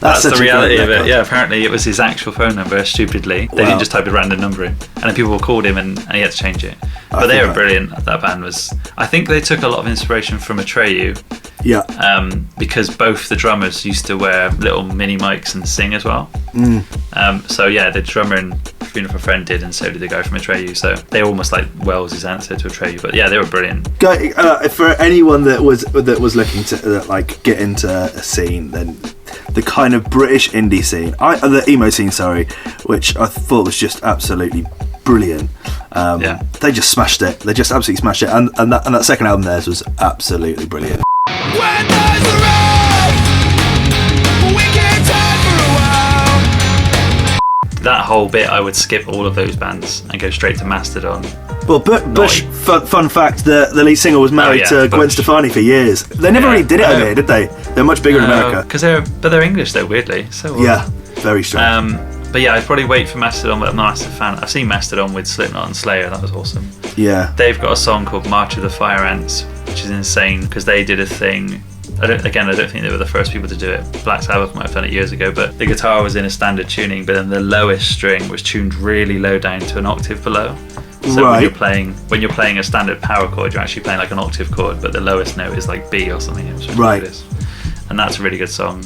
That's the reality of it. Yeah, apparently it was his actual phone number, stupidly. They didn't just type a random number in. And then people called him and he had to change it. But they were brilliant. That band was... I think they took a lot of inspiration from Atreyu. Yeah. Because both the drummers used to wear little mini mics and sing as well. So yeah, the drummer in Funeral for a Friend did, and so did the guy from Atreyu. So they almost like Wells' answer to Atreyu. But yeah, they were brilliant. For anyone that was looking to like get into a scene, then the kind of British indie scene, the emo scene, which I thought was just absolutely brilliant. They just smashed it. They just absolutely smashed it, and that second album theirs was absolutely brilliant. When there's a road, we can't turn for a while. That whole bit, I would skip all of those bands and go straight to Mastodon. Well, Bush, fun fact, the lead singer was married to Gwen Stefani for years. They never really did it over here, did they? They're much bigger in America. But they're English though, weirdly. So yeah, very strange. But yeah, I'd probably wait for Mastodon, but I'm not a massive fan. I've seen Mastodon with Slipknot and Slayer, that was awesome. Yeah. They've got a song called March of the Fire Ants, which is insane because they did a thing. I don't think they were the first people to do it. Black Sabbath might have done it years ago, but the guitar was in a standard tuning, but then the lowest string was tuned really low down to an octave below. So when you're playing a standard power chord, you're actually playing like an octave chord, but the lowest note is like B or something. It was ridiculous. And that's a really good song.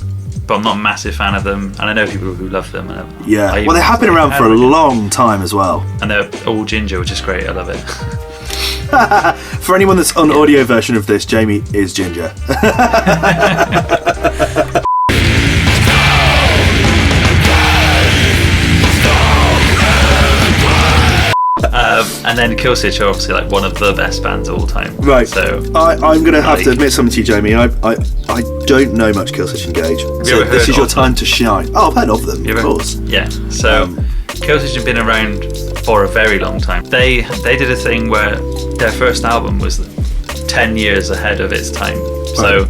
But I'm not a massive fan of them, and I know people who love them. Yeah, well, they have been around for a long time as well. And they're all ginger, which is great. I love it. For anyone that's on audio version of this, Jamie is ginger. And then Killswitch are obviously like one of the best bands of all time. Right. So I'm going to have to admit something to you, Jamie. I don't know much Killswitch Engage. So this is your time to shine. Oh, I've heard of them, of course. Yeah. So Killswitch have been around for a very long time. They did a thing where their first album was 10 years ahead of its time. Right. So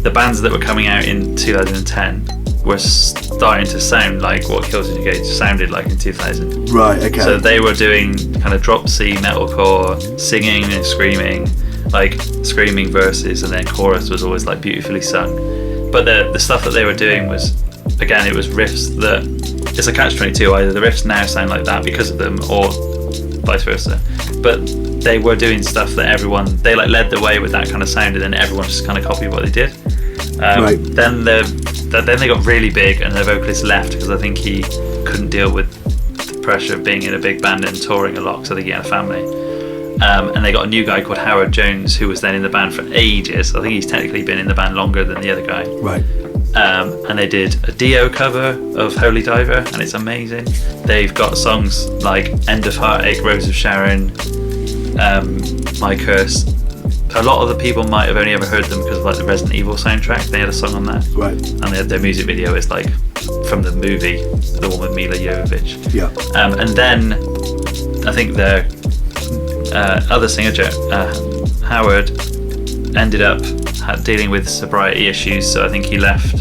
the bands that were coming out in 2010 were starting to sound like what Killswitch Engage sounded like in 2000. Right, okay. So they were doing kind of drop C metalcore, singing and screaming, like screaming verses, and then chorus was always like beautifully sung. But the stuff that they were doing was, again, it was riffs that, it's a catch-22, either the riffs now sound like that because of them or vice versa. But they were doing stuff that they like led the way with that kind of sound, and then everyone just kind of copied what they did. Right. Then they got really big, and their vocalist left because I think he couldn't deal with the pressure of being in a big band and touring a lot, because I think he had a family. And they got a new guy called Howard Jones, who was then in the band for ages. I think he's technically been in the band longer than the other guy. Right. And they did a Dio cover of Holy Diver, and it's amazing. They've got songs like End of Heartache, Rose of Sharon, My Curse. A lot of the people might have only ever heard them because of like the Resident Evil soundtrack. They had a song on that. Right. And their music video is like from the movie, the one with Mila Jovovich. Yeah. And then I think their other singer, Howard, ended up dealing with sobriety issues, so I think he left.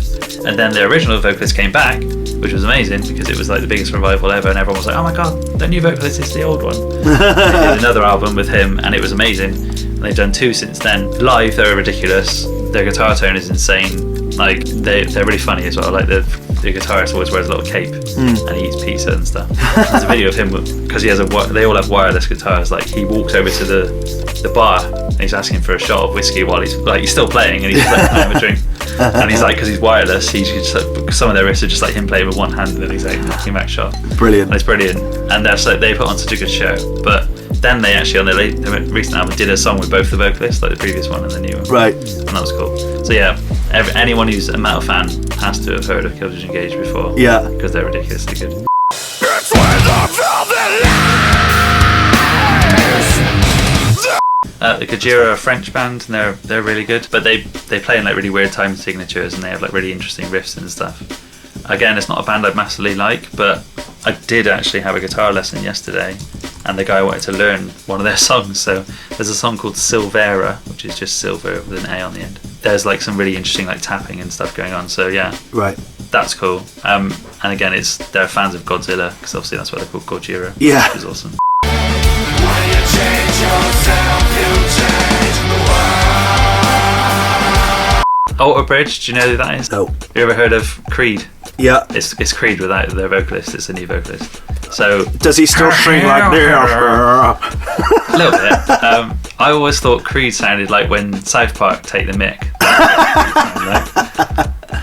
And then the original vocalist came back, which was amazing because it was like the biggest revival ever, and everyone was like, oh my god, the new vocalist is the old one. They did another album with him, and it was amazing. And they've done 2 since then. Live, they're ridiculous. Their guitar tone is insane. Like they're really funny as well. Like the guitarist always wears a little cape and he eats pizza and stuff. There's a video of him because they all have wireless guitars. Like he walks over to the bar and he's asking for a shot of whiskey while he's still playing, and he's just letting him a drink. And he's like, because he's wireless, he's just like, some of their riffs are just like him playing with one hand, and then he's like knocking back shot. Brilliant. And it's brilliant. And they put on such a good show. But then they actually on their recent album did a song with both the vocalists, like the previous one and the new one. Right. And that was cool. So yeah, anyone who's a metal fan has to have heard of Killswitch Engage before. Yeah. Because they're ridiculously good. It's when the velvet The Gojira are a French band, and they're really good, but they play in like really weird time signatures, and they have like really interesting riffs and stuff. Again, it's not a band I massively like, but I did actually have a guitar lesson yesterday, and the guy wanted to learn one of their songs. So there's a song called Silvera, which is just silver with an A on the end. There's like some really interesting like tapping and stuff going on. So yeah, Right. that's cool. And again, they're fans of Godzilla, because obviously that's why they're called Gojira. Yeah. Which is awesome. When you change yourself, you change the world. Alter Bridge, do you know who that is? No. You ever heard of Creed? Yeah. It's Creed without their vocalist. It's a new vocalist. So Does he still sing like this? a little bit. I always thought Creed sounded like when South Park take the mick.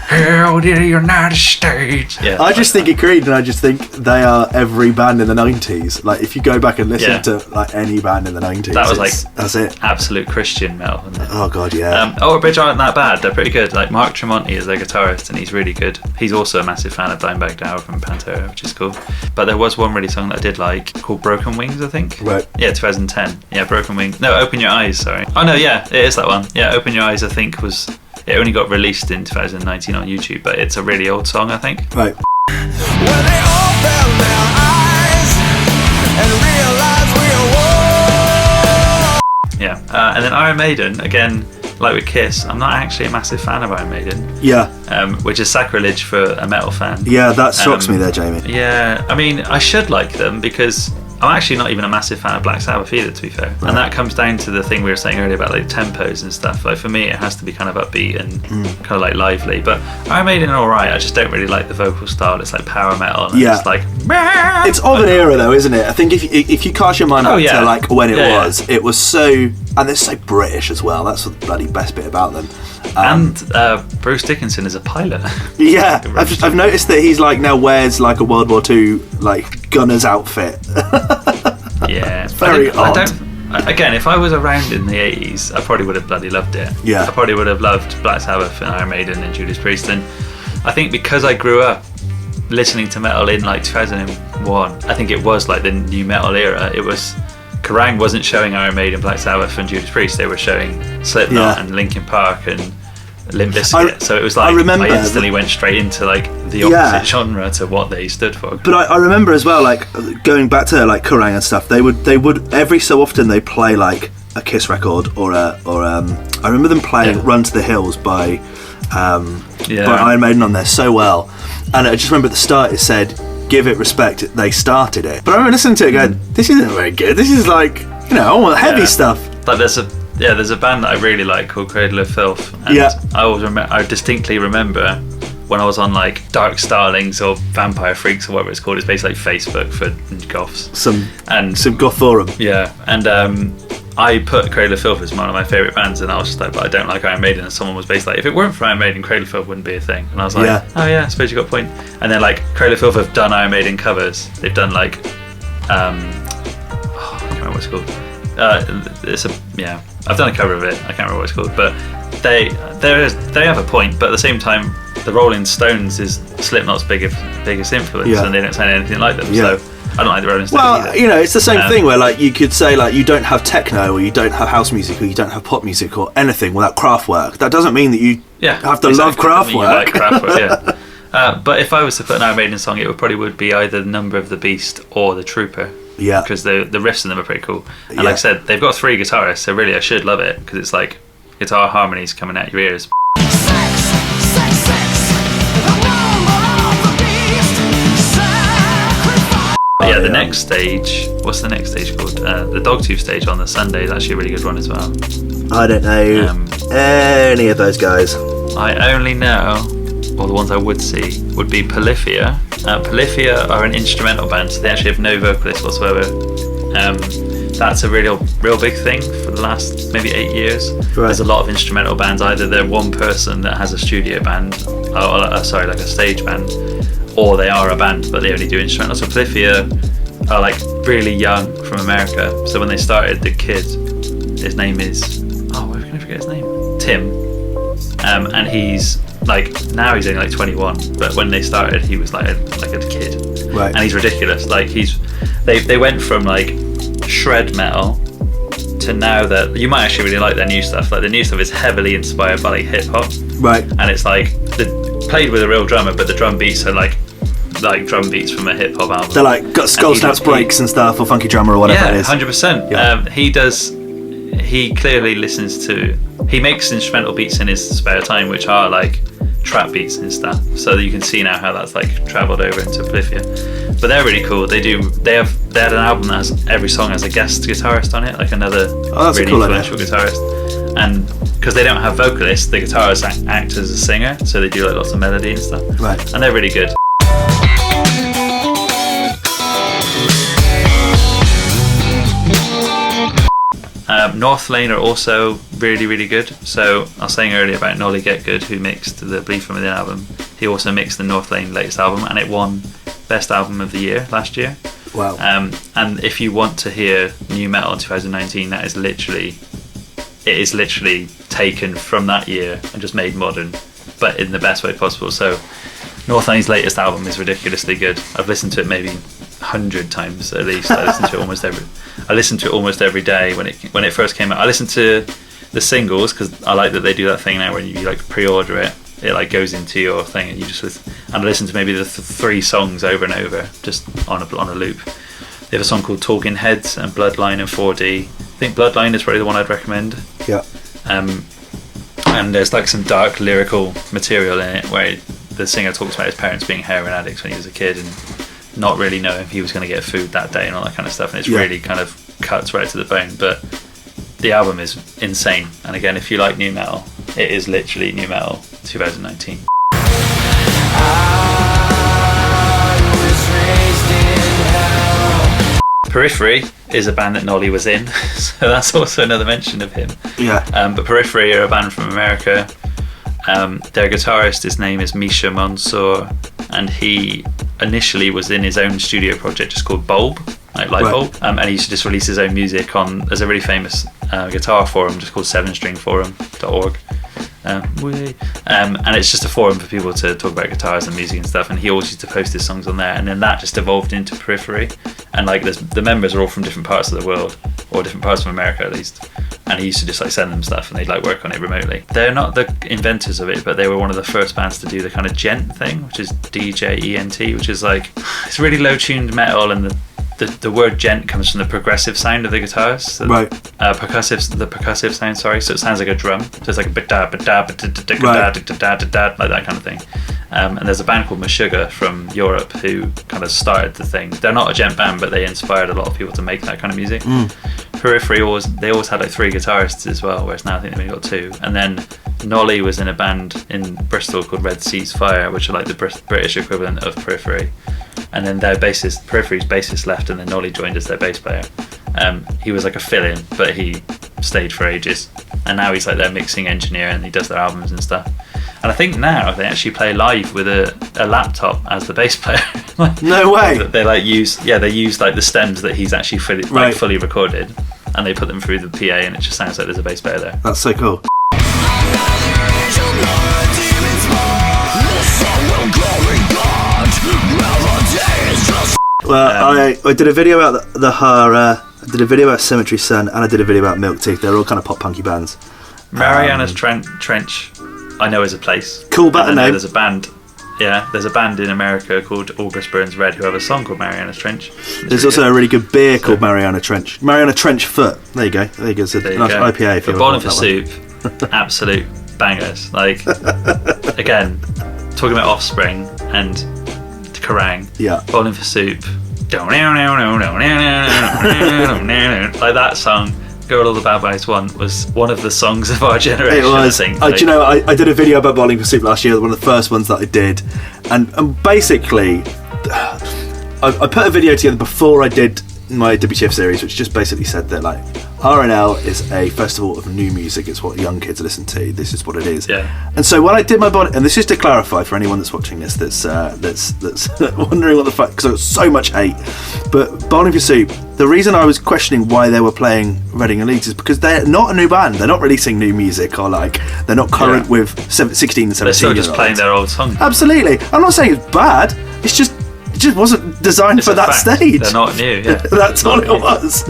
Hail to the United States. Yeah. I just think of Creed, and I just think they are every band in the 90s. Like, if you go back and listen Yeah. to like any band in the 90s, That was that's it. absolute Christian metal. Wasn't it? Oh god, yeah. Alter Bridge aren't that bad. They're pretty good. Like Mark Tremonti is their guitarist, and he's really good. He's also a massive fan of Dimebag Darrell from Pantera, which is cool. But there was one really song that I did like called Broken Wings, I think. Right. Yeah, 2010. Yeah, Broken Wings. No, Open Your Eyes. Sorry. Oh no, yeah, it is that one. Yeah, Open Your Eyes. I think it only got released in 2019 on YouTube, but it's a really old song, I think. Right. When they open their eyes and realize we are one. Yeah. And then Iron Maiden, again, like with Kiss, I'm not actually a massive fan of Iron Maiden, Yeah. which is sacrilege for a metal fan. Yeah, that shocks me there, Jamie. Yeah, I mean, I should like them because I'm actually not even a massive fan of Black Sabbath either, to be fair. Right. And that comes down to the thing we were saying earlier about like tempos and stuff. Like for me, it has to be kind of upbeat and kind of like lively. But Iron Maiden are alright. I just don't really like the vocal style. It's like power metal. And Yeah. It's like It's of an era though, isn't it? I think if you cast your mind back yeah. to like when Yeah, it was so, and they're so British as well. That's the bloody best bit about them. and Bruce Dickinson is a pilot. Yeah, I've noticed that he's like now wears like a World War II like gunner's outfit. Yeah, very odd. Again, if I was around in the 80s, I probably would have bloody loved it. Yeah. I probably would have loved Black Sabbath and Iron Maiden and Judas Priest. And I think because I grew up listening to metal in like 2001, I think it was like the new metal era. It was Kerrang wasn't showing Iron Maiden, Black Sabbath and Judas Priest. They were showing Slipknot Yeah. and Linkin Park and Limp Bizkit. So it was like remember I instantly went straight into like the opposite genre to what they stood for. But I remember as well, like going back to like Kerrang and stuff. They would every so often they play like a Kiss record or I remember them playing Run to the Hills by Iron Maiden on there so well. And I just remember at the start it said, "Give it respect." They started it, but I remember listening to it going, "This isn't very good. This is like heavy stuff." Like there's a band that I really like called Cradle of Filth. And I distinctly remember when I was on like Dark Starlings or Vampire Freaks or whatever it's called. It's basically like Facebook for goths. Some goth forum. Yeah, and I put Cradle of Filth as one of my favourite bands, and I was just like, but I don't like Iron Maiden. And someone was basically like, if it weren't for Iron Maiden, Cradle of Filth wouldn't be a thing. And I was like, oh yeah, I suppose you got a point. And then like Cradle of Filth have done Iron Maiden covers. They've done like I can't remember what it's called. I've done a cover of it. I can't remember what it's called, but they have a point. But at the same time, the Rolling Stones is Slipknot's biggest influence, and they don't sound anything like them. So I don't like the Rolling Stones either. It's the same thing where like you could say like you don't have techno or you don't have house music or you don't have pop music or anything without Kraftwerk. That doesn't mean that you have to love Kraftwerk. Like Kraftwerk, but if I was to put an Iron Maiden song, it would be either Number of the Beast or The Trooper. Yeah, because the riffs in them are pretty cool. And like I said, they've got 3 guitarists, so really I should love it because it's like guitar harmonies coming out your ears. But yeah, the next stage, what's the next stage called? The Dogtooth stage on the Sunday is actually a really good one as well. I don't know any of those guys. I only know, or the ones I would see, would be Polyphia. Polyphia are an instrumental band, so they actually have no vocalists whatsoever. That's a real big thing for the last maybe 8 years. Right. There's a lot of instrumental bands. Either they're one person that has a studio band, like a stage band, or they are a band but they only do instrumental. So Polyphia are like really young from America. So when they started, the kid, his name is, why can I forget his name? Tim. And he's like, now he's only like 21, but when they started, he was like a kid. Right. And he's ridiculous. Like they went from like shred metal to now that you might actually really like their new stuff. Like the new stuff is heavily inspired by like hip hop. Right. And it's like played with a real drummer, but the drum beats are like drum beats from a hip hop album. They're like got skull snaps breaks and stuff, or funky drummer or whatever it is. 100%. Yeah. He clearly listens to. He makes instrumental beats in his spare time, which are like trap beats and stuff. So you can see now how that's like travelled over into Polyphia. But they're really cool. They had an album that has every song has a guest guitarist on it, like another really cool influential guitarist. And because they don't have vocalists, the guitarist acts as a singer, so they do like lots of melody and stuff. Right. And they're really good. North Lane are also really, really good. So I was saying earlier about Nolly Getgood, who mixed the Bleed From Within album. He also mixed the North Lane latest album, and it won Best Album of the Year last year. Wow. And if you want to hear new metal in 2019, it is literally taken from that year and just made modern, but in the best way possible. So North Lane's latest album is ridiculously good. I've listened to it maybe 100 times at least. I listen to it almost every day when it first came out. I listened to the singles because I like that they do that thing now when you like pre-order it like goes into your thing and you just listen. And I listen to maybe the 3 songs over and over just on a loop. They have a song called Talking Heads and Bloodline and 4D. I think Bloodline is probably the one I'd recommend. Yeah. And there's like some dark lyrical material in it where the singer talks about his parents being heroin addicts when he was a kid and not really knowing if he was going to get food that day and all that kind of stuff, and it's really kind of cuts right to the bone. But the album is insane, and again, if you like new metal, it is literally new metal 2019. Periphery is a band that Nolly was in, so that's also another mention of him. Yeah. But Periphery are a band from America. Their guitarist, his name is Misha Mansour, and he initially was in his own studio project just called Bulb, like Light Bulb, and he used to just release his own music on. There's a really famous guitar forum just called 7stringforum.org. And it's just a forum for people to talk about guitars and music and stuff, and he always used to post his songs on there, and then that just evolved into Periphery, and like the members are all from different parts of the world, or different parts of America at least, and he used to just like send them stuff and they'd like work on it remotely. They're not the inventors of it, but they were one of the first bands to do the kind of gent thing, which is DJENT, which is like, it's really low tuned metal, and the word gent comes from the progressive sound of the guitars. So right. The percussive sound, sorry. So it sounds like a drum. So it's like a ba-da, ba-da, ba-da, da-da, like that kind of thing. And there's a band called Meshuggah from Europe who kind of started the thing. They're not a gent band, but they inspired a lot of people to make that kind of music. Periphery always had like 3 guitarists as well, whereas now I think they've only got 2. And then Nolly was in a band in Bristol called Red Seas Fire, which are like the British equivalent of Periphery. And then their bassist, Periphery's bassist, left, and then Nolly joined as their bass player. He was like a fill-in, but he stayed for ages. And now he's like their mixing engineer, and he does their albums and stuff. And I think now they actually play live with a laptop as the bass player. No way. They use like the stems that he's actually fully recorded, and they put them through the PA, and it just sounds like there's a bass player there. That's so cool. Well, I did a video about the Hara, I did a video about Cemetery Sun, and I did a video about Milk Teeth. They're all kind of pop punky bands. Mariana's Trench, I know is a place. Cool band name. There's a band. Yeah, there's a band in America called August Burns Red who have a song called Mariana's Trench. There's also a really good beer called Mariana Trench. Mariana Trench Foot. There you go. It's a nice IPA. If but Bowling for Soup, absolute bangers. Like, again, talking about Offspring and Kerrang. Yeah. Bowling for Soup. Like that song, Girl All the Bad Boys Want, was one of the songs of our generation. It was. I think. Do you know, I did a video about Bowling for Soup last year, one of the first ones that I did, and basically I put a video together before I did my WTF series, which just basically said that like RNL is a festival of new music. It's what young kids listen to. This is what it is. Yeah. And so when I did my body, and this is to clarify for anyone that's watching this, that's wondering what the fuck, because there was so much hate. But Bowling for Soup, the reason I was questioning why they were playing Reading and Leeds is because they're not a new band. They're not releasing new music, or like they're not current with 16 and 17. They're still just playing their old songs. Absolutely. I'm not saying it's bad. It just wasn't designed for that stage. They're not new. Yeah. That's all it was.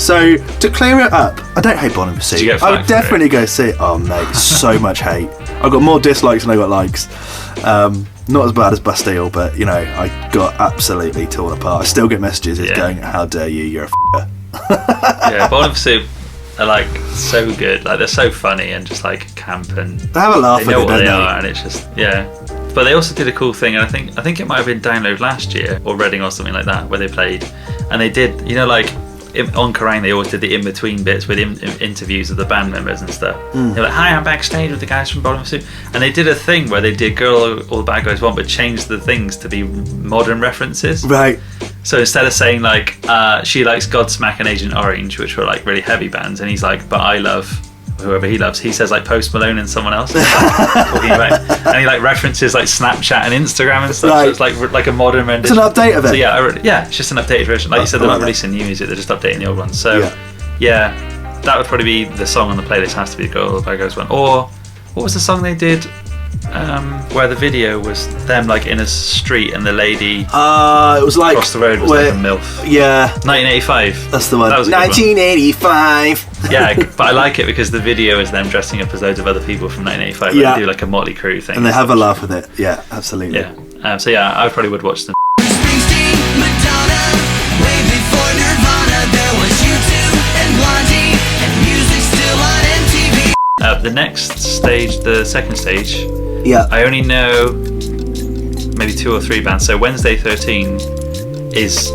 So to clear it up, I don't hate Bowling for Soup. I would definitely go see it. Oh mate, so much hate. I've got more dislikes than I got likes. Not as bad as Bastille, but you know, I got absolutely torn apart. I still get messages going, "How dare you? You're a f***er." Yeah, Bowling for Soup are like so good. Like they're so funny and just like camp, and they have a laugh. They know what they are, and it's just But they also did a cool thing, and I think it might have been Download last year or Reading or something like that, where they played, and they did, you know, like on Kerrang they always did the in-between bits with interviews of the band members and stuff. They're like, "Hi, I'm backstage with the guys from Bottom of Soup," and they did a thing where they did "Girl All the Bad Guys Want," but changed the things to be modern references. Right. So instead of saying like she likes Godsmack and Agent Orange, which were like really heavy bands, and he's like, "But I love whoever he loves," he says like Post Malone and someone else talking about, and he like references like Snapchat and Instagram and stuff. Right. So it's like a modern rendition. It's an update of it. So it's just an updated version. Like you said, they're not releasing new music; they're just updating the old ones. So that would probably be the song on the playlist. Has to be "Girl All the Bad Guys Want." Or what was the song they did where the video was them like in a street and the lady it was like across the road was like a MILF. Yeah, 1985. That's the one. That was 1985. Yeah, but I like it because the video is them dressing up as loads of other people from 1985. Yeah. They do like a Motley Crue thing, and they have a laugh with it. Yeah, absolutely. Yeah. So yeah, I probably would watch them. Springsteen, Madonna, way before Nirvana, there was U2 and Blondie, and music still on MTV. The next stage, the second stage, I only know maybe 2 or 3 bands. So Wednesday 13 is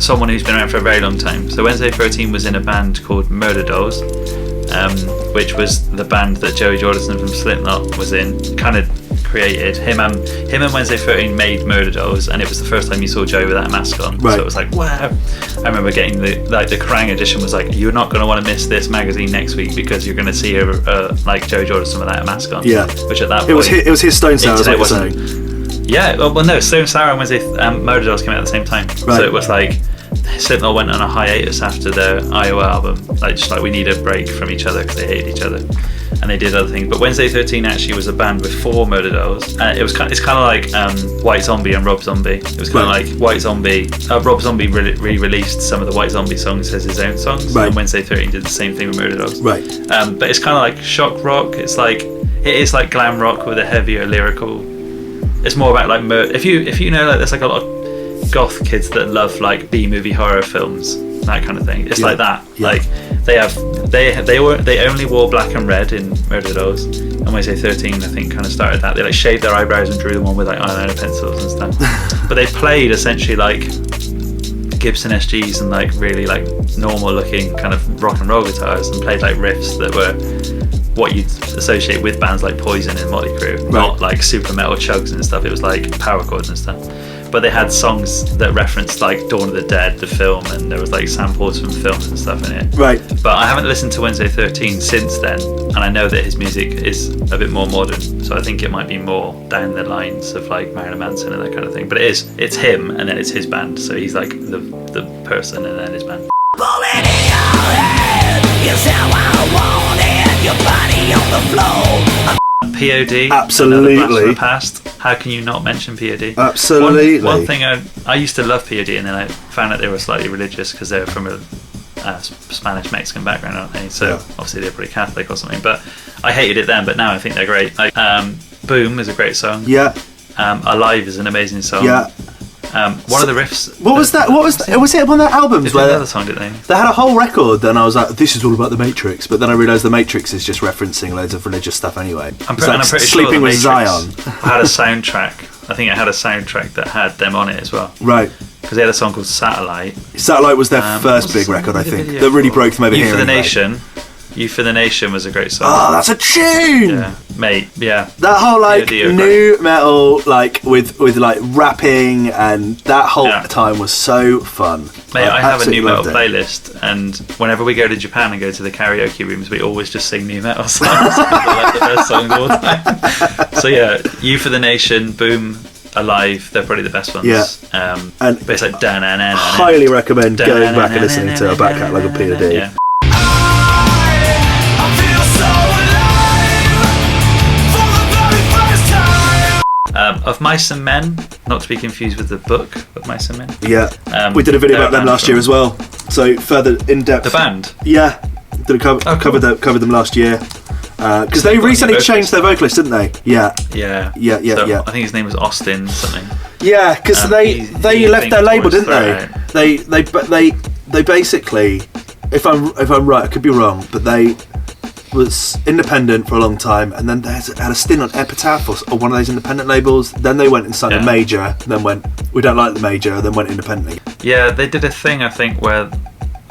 someone who's been around for a very long time. So Wednesday 13 was in a band called Murder Dolls, which was the band that Joey Jordison from Slipknot was in. Kind of created him and Wednesday 13 made Murder Dolls, and it was the first time you saw Joey with that mask on. Right. So it was like, wow. I remember getting the Kerrang edition was like, you're not going to want to miss this magazine next week because you're going to see like Joey Jordison with that mask on. Yeah. Which at that point it was his Stone Sour, is what you're saying. Yeah. Well, no, Stone Sour and Wednesday Murder Dolls came out at the same time. Right. So it was like Slipknot went on a hiatus after their Iowa album, like just like we need a break from each other because they hated each other, and they did other things. But Wednesday 13 actually was a band before Murder Dolls. It's kind of like White Zombie and Rob Zombie. It was kind of like White Zombie. Rob Zombie re-released some of the White Zombie songs as his own songs, and Wednesday 13 did the same thing with Murder Dolls. Right. But it's kind of like shock rock. It is like glam rock with a heavier lyrical. It's more about like if you know, like there's like a lot of goth kids that love like B-movie horror films, that kind of thing. It's like that. Like they only wore black and red in Murder Dolls, and Wednesday 13 I think kind of started that. They like shaved their eyebrows and drew them on with like eyeliner pencils and stuff. But they played essentially like Gibson SGs and like really like normal looking kind of rock and roll guitars, and played like riffs that were what you'd associate with bands like Poison and Motley Crue, not like super metal chugs and stuff. It was like power chords and stuff. But they had songs that referenced like Dawn of the Dead, the film, and there was like samples from films and stuff in it. Right. But I haven't listened to Wednesday 13 since then, and I know that his music is a bit more modern, so I think it might be more down the lines of like Marilyn Manson and that kind of thing. But it's him, and then it's his band, so he's like the person, and then his band. Bullet in your head, is how I want it, your body on the floor. POD, absolutely. Another blast from the past. How can you not mention POD? Absolutely. One thing I used to love POD, and then I found out they were slightly religious because they're from a Spanish Mexican background, aren't they? So obviously they're pretty Catholic or something. But I hated it then, but now I think they're great. Like Boom is a great song. Yeah. Alive is an amazing song. Yeah. One of the riffs. What was that? Was it one of their albums? Where another song, didn't they? They had a whole record, and I was like, "This is all about the Matrix." But then I realised the Matrix is just referencing loads of religious stuff anyway. I'm pretty Sleeping sure with Zion had a soundtrack. I think it had a soundtrack that had them on it as well. Right. Because they had a song called Satellite. Satellite was their first big record, I think, that really broke them over here. You for the Nation. You for the Nation was a great song. Oh, that's a tune! Yeah, mate, yeah. That whole like new metal, like with like rapping, and that whole time was so fun. Mate, I have a new metal playlist, and whenever we go to Japan and go to the karaoke rooms, we always just sing new metal songs. They're like the best songs of all time. So yeah, You for the Nation, Boom, alive, they're probably the best ones. Yeah. And but it's like highly recommend going back and listening to a back catalogue of P.O.D. Yeah. I feel so alive for the very first time. Of Mice and Men, not to be confused with the book of Mice and Men. Yeah. We did a video they're about them band last year from- as well. So further in depth. The band. Yeah. Did a cover, Oh, cool. covered them last year. Because they They've got a recently new changed their vocalist, didn't they? Yeah. Yeah. Yeah. So I think his name was Austin something. Yeah, because they he left their label, thinks didn't towards they? They basically, if I'm right, I could be wrong, but they was independent for a long time, and then they had a stint on Epitaph or one of those independent labels. Then they went and signed a major. Then went, we don't like the major. Then went independently. Yeah, they did a thing I think where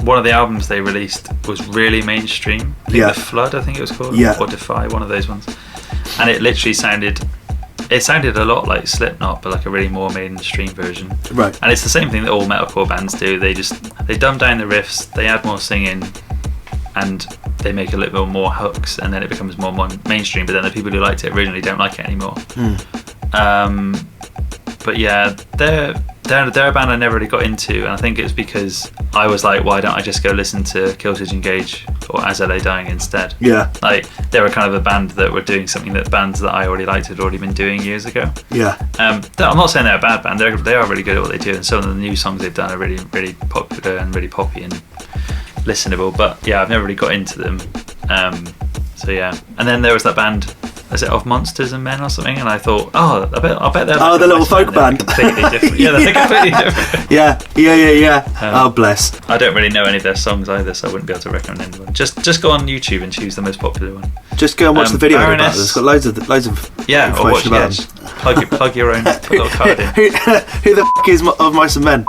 one of the albums they released was really mainstream. I think Yeah. The Flood, I think it was called. Yeah. Or Defy, one of those ones. And it literally sounded a lot like Slipknot, but like a really more mainstream version. Right. And it's the same thing that all metalcore bands do. They dumb down the riffs, they add more singing, and they make a little more hooks, and then it becomes more mainstream. But then the people who liked it originally don't like it anymore. But yeah, they're a band I never really got into, and I think it's because I was like, why don't I just go listen to Killswitch Engage or As LA Dying instead? Yeah. Like, they were kind of a band that were doing something that bands that I already liked had already been doing years ago. Yeah. I'm not saying they're a bad band. They are really good at what they do, and some of the new songs they've done are really, really popular and really poppy and listenable. But yeah, I've never really got into them. So yeah, and then there was that band. Is it Of Monsters and Men or something? And I thought, I bet they're like the little folk They're band. completely different. Yeah, they're completely different. Yeah. Oh, bless. I don't really know any of their songs either, so I wouldn't be able to recommend one. Just go on YouTube and choose the most popular one. Just go and watch the video about Baroness- it. It's got loads of Yeah, or watch. information Yeah, about just plug your own little card in. who the f*** is Of Mice and Men?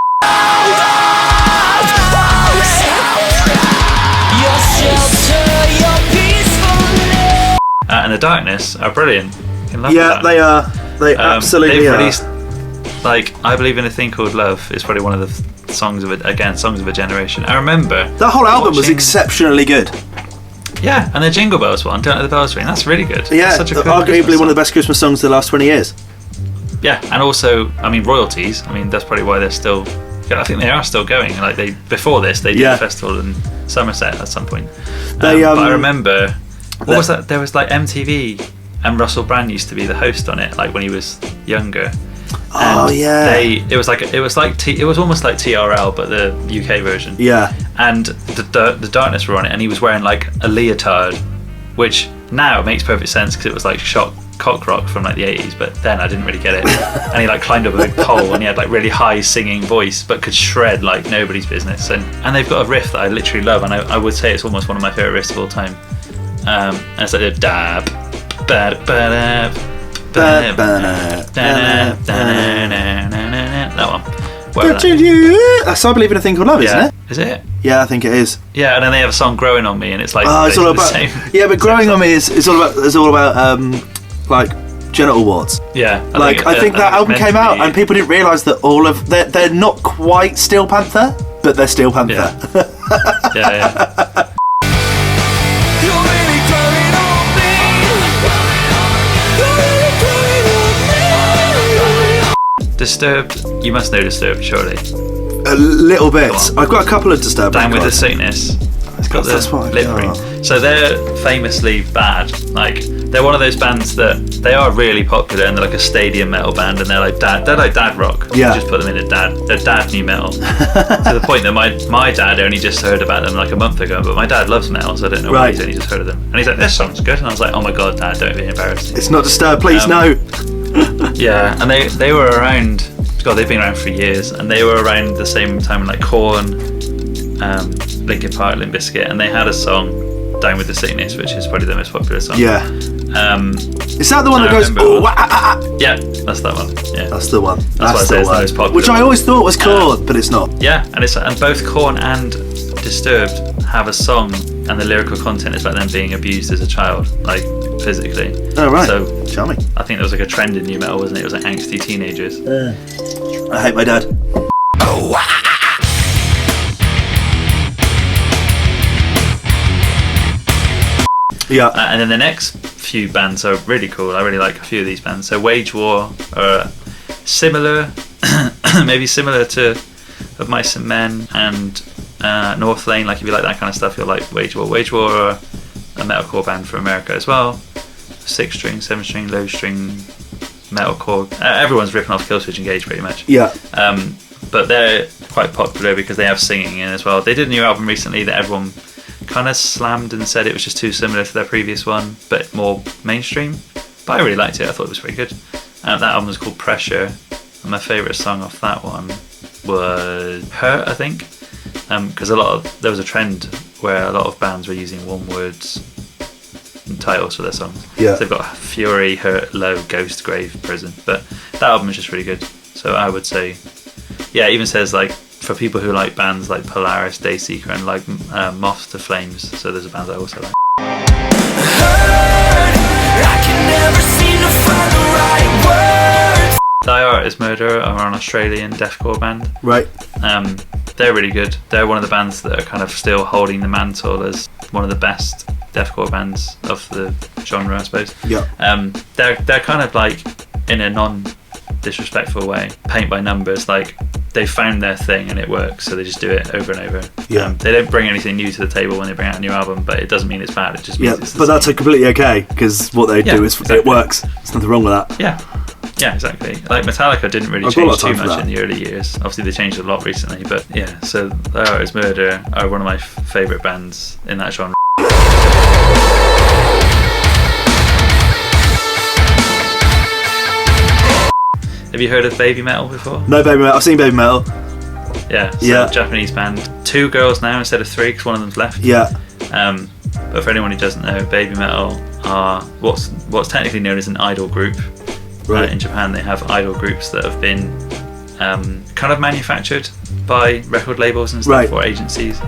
Your shelter, your peacefulness. And The Darkness are brilliant. I love Yeah, that. they are. They absolutely they've are. released, like, I Believe in a Thing Called Love is probably one of the songs of a generation. I remember That whole album was watching- exceptionally good. Yeah, and the Jingle Bells one, Don't Let the Bells Ring, that's really good. Yeah, It's such a good arguably Christmas one of the song. best Christmas songs of the last 20 years. Yeah, and also, I mean, royalties. I mean, that's probably why they're still. I think they are still going. Like before this, they did Yeah. a festival in Somerset at some point. They, but I remember, what was that? There was like MTV, and Russell Brand used to be the host on it, like when he was younger. Oh, And yeah. It was almost like TRL, but the UK version. Yeah. And the Darkness were on it, and he was wearing like a leotard, which now makes perfect sense because it was like cock rock from like the 80s, but then I didn't really get it. And he like climbed up a big pole, and he had like really high singing voice, but could shred like nobody's business. And they've got a riff that I literally love, and I would say it's almost one of my favorite riffs of all time. And it's like a dab, that one. Whatever that- That's I Believe in a Thing Called Love, isn't Yeah, it? is it? Yeah, I think it is. Yeah, and then they have a song "Growing on Me," and it's like It's all about. the same. Yeah, but Growing on Me is all about like genital warts. Yeah, I think that album it's meant came to out be- and people didn't realise that all of they're not quite Steel Panther, but they're Steel Panther. Yeah. Yeah. You're really growing on me. You're really growing on me. Disturbed. You must know Disturbed, surely. A little bit. Go on. I've got a couple of Disturbed Down with the records. Sickness. It's got That's the fine, lip yeah. ring. So they're famously bad. Like, they're one of those bands that they are really popular, and they're like a stadium metal band, and they're like dad rock. Yeah. You just put them in they're dad new metal. To the point that my dad only just heard about them like a month ago, but my dad loves metal, so I don't know why Right. he's only just heard of them. And he's like, this song's good, and I was like, oh my god, Dad, don't be embarrassed. It's not Disturbed, please no. Yeah, and they were around. God, they've been around for years, and they were around the same time like Korn, Linkin Park, Limp Bizkit, and they had a song, "Down with the Sickness," which is probably their most popular song. Yeah. Um, Is that the one that I goes? remember- Oh, ah, ah, ah. yeah, that's that one. Yeah, That's the one. why I That's say the it's the one. most popular Which I one. always thought was Korn, but it's not. yeah, and both Korn and Disturbed have a song, and the lyrical content is about them being abused as a child, like physically. Oh right. So Charming. I think there was like a trend in new metal, wasn't it? It was like angsty teenagers. I hate my dad. Yeah. And then the next few bands are really cool. I really like a few of these bands. So Wage War are a similar, maybe similar to Of Mice and Men and North Lane. Like if you like that kind of stuff, you'll like Wage War. Wage War are a metalcore band from America as well. 6-string, 7-string, low string metalcore. Everyone's ripping off Killswitch Engage pretty much. Yeah. But they're quite popular because they have singing in as well. They did a new album recently that everyone kind of slammed and said it was just too similar to their previous one, but more mainstream. But I really liked it. I thought it was pretty good. That album was called Pressure, and my favourite song off that one was Hurt, I think, because there was a trend where a lot of bands were using one words and titles for their songs. Yeah. So they've got Fury, Hurt, Low, Ghost, Grave, Prison. But that album is just really good. So I would say, yeah, it even says like for people who like bands like Polaris, Dayseeker, and like Moths to Flames. So there's a band I also like. Die Art is Murder are an Australian deathcore band. Right. They're really good. They're one of the bands that are kind of still holding the mantle as one of the best deathcore bands of the genre, I suppose. Yeah. They're kind of like, in a non-disrespectful way, paint by numbers. Like they found their thing and it works, so they just do it over and over. Yeah. They don't bring anything new to the table when they bring out a new album, but it doesn't mean it's bad. It just means it's the but same. that's completely okay because what they do is exactly. it works. There's nothing wrong with that. Yeah, exactly. Like Metallica didn't really I've got a lot change of too time for much in the early years. Obviously, they changed a lot recently, but yeah. So, Die Art is Murder are one of my favourite bands in that genre. Have you heard of Baby Metal before? No, Baby Metal. I've seen Baby Metal. Yeah. So Yeah. Japanese band. 2 girls now instead of 3 because one of them's left. Yeah. But for anyone who doesn't know, Baby Metal are what's technically known as an idol group. Right. In Japan, they have idol groups that have been kind of manufactured by record labels and stuff, Right. or agencies.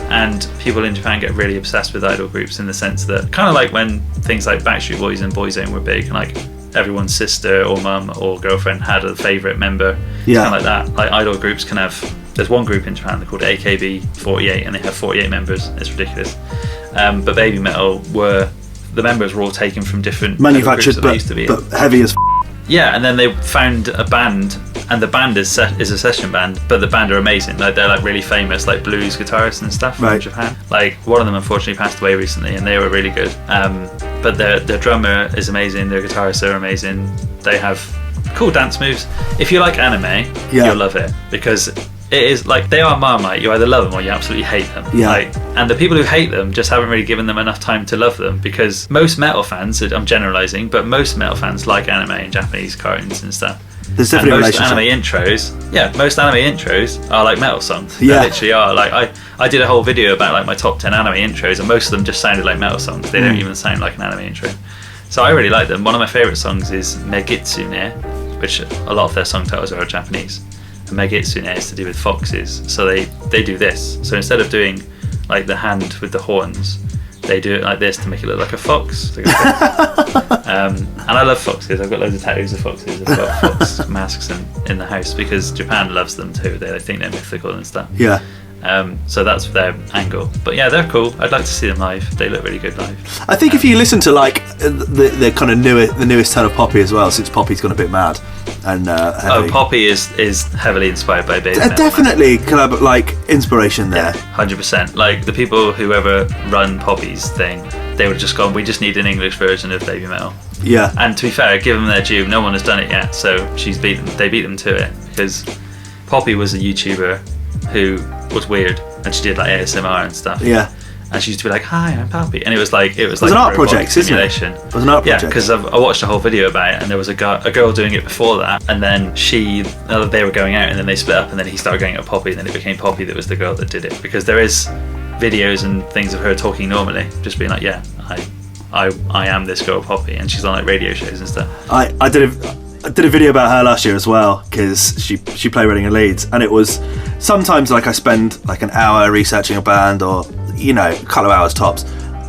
And people in Japan get really obsessed with idol groups in the sense that, kind of like when things like Backstreet Boys and Boyzone were big, and like everyone's sister or mum or girlfriend had a favourite member. Yeah. Kind of like that. Like idol groups can have. There's one group in Japan they're called AKB48, and they have 48 members. It's ridiculous. But Baby Metal the members were all taken from different Manufactured, groups that they used to be in. but heavy as. Yeah, and then they found a band, and the band is a session band, but the band are amazing. Like they're like really famous, like blues guitarists and stuff from Right. Japan. Like one of them unfortunately passed away recently, and they were really good. But their drummer is amazing. Their guitarists are amazing. They have cool dance moves. If you like anime, you'll love it because it is like they are Marmite. You either love them or you absolutely hate them. Yeah. And the people who hate them just haven't really given them enough time to love them, because most metal fans, I'm generalizing, but most metal fans like anime and Japanese cartoons and stuff. There's And definitely a most relationship. most anime intros are like metal songs. Yeah. They literally are. Like I did a whole video about like my top 10 anime intros, and most of them just sounded like metal songs. They don't even sound like an anime intro. So I really like them. One of my favorite songs is Megitsune, which a lot of their song titles are Japanese. And Megitsune is to do with foxes. So they do this. So instead of doing like the hand with the horns, they do it like this to make it look like a fox. And I love foxes. I've got loads of tattoos of foxes. I've got fox masks in the house because Japan loves them too. They think they're mythical and stuff. Yeah. So that's their angle. But yeah, they're cool. I'd like to see them live. They look really good live. I think if you listen to like the kind of the newest turn of Poppy as well, since Poppy's gone a bit mad and heavy. Poppy is heavily inspired by Baby Metal. Definitely kind of like inspiration there. 100%. Like the people who ever run Poppy's thing, they would have just gone, we just need an English version of Baby Metal. Yeah. And to be fair, give them their due, no one has done it yet, so they beat them to it, because Poppy was a YouTuber who was weird, and she did like ASMR and stuff. Yeah. And she used to be like, "Hi, I'm Poppy," and it was like an art project, isn't it? It was an art project. Yeah, because I watched a whole video about it, and there was a girl doing it before that, and then they were going out, and then they split up, and then he started going at Poppy, and then it became Poppy that was the girl that did it, because there is videos and things of her talking normally, just being like, "Yeah, I am this girl Poppy," and she's on like radio shows and stuff. I did a video about her last year as well, because she played Reading and Leeds, and it was sometimes like I spend like an hour researching a band, or a couple of hours tops.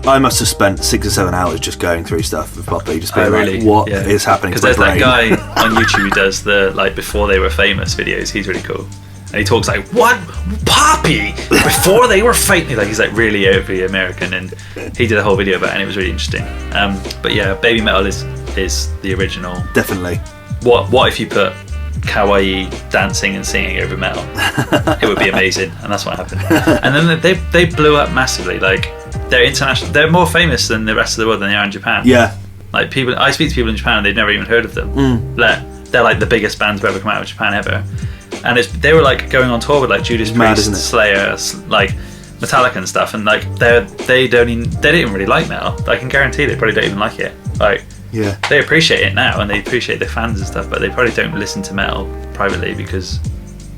I must have spent 6 or 7 hours just going through stuff with Poppy, just being like, what is happening? Because to my there's that brain? guy on YouTube who does the like before they were famous videos. He's really cool, and he talks like, "What, Poppy? Before they were famous?" Like he's like really overly American, and he did a whole video about it, and it was really interesting. But yeah, Baby Metal is the original. Definitely. What if you put kawaii dancing and singing over metal. It would be amazing, and that's what happened. And then they blew up massively. Like, they're international. They're more famous than the rest of the world than they are in Japan. Yeah. Like, I speak to people in Japan and they've never even heard of them. They're like the biggest bands to ever come out of Japan ever. And they were like going on tour with like Judas Priest, Slayer, like Metallica and stuff, and like they didn't even really like metal. I can guarantee they probably don't even like it. Like, yeah, they appreciate it now and they appreciate their fans and stuff, but they probably don't listen to metal privately because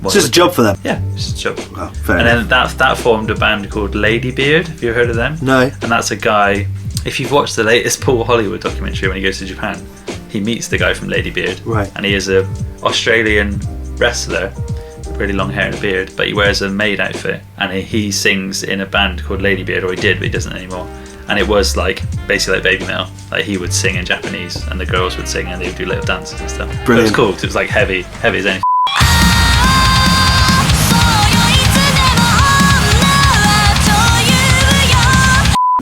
it's just a job for them. Yeah, it's just a job. Well, fair and enough. then that formed a band called Ladybeard. Have you heard of them? No. And that's a guy. If you've watched the latest Paul Hollywood documentary when he goes to Japan, he meets the guy from Ladybeard. Right. And he is a Australian wrestler with really long hair and a beard, but he wears a maid outfit and he sings in a band called Ladybeard, or he did, but he doesn't anymore. And it was like basically like baby metal. Like, he would sing in Japanese and the girls would sing and they would do little dances and stuff. Brilliant. But it was cool because it was like heavy as anything.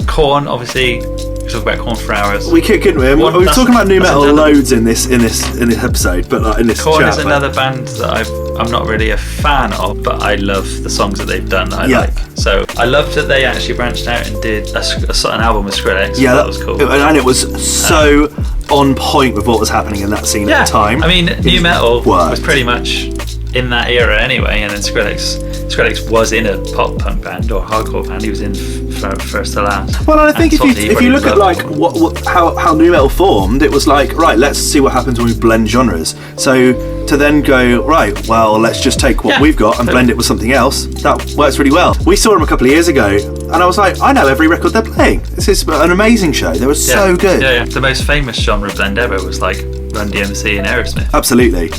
Korn, obviously. We talk about Korn for hours. We could, couldn't we? We were talking about new metal loads in this episode, but like in this Korn chat, is another band that I'm not really a fan of, but I love the songs that they've done that I like. So I loved that they actually branched out and did an album with Skrillex. Yeah, that was cool. And it was so on point with what was happening in that scene at the time. I mean, new metal was pretty much in that era anyway, and then Skrillex was in a pop punk band or hardcore band. He was in first to last. Well, and I think if you look at like how new metal formed, it was like, right, let's see what happens when we blend genres. So to then go, right, well, let's just take what we've got and blend it with something else. That works really well. We saw them a couple of years ago, and I was like, I know every record they're playing. This is an amazing show. They were so good. Yeah. The most famous genre blend ever was like Run DMC and Aerosmith. Absolutely.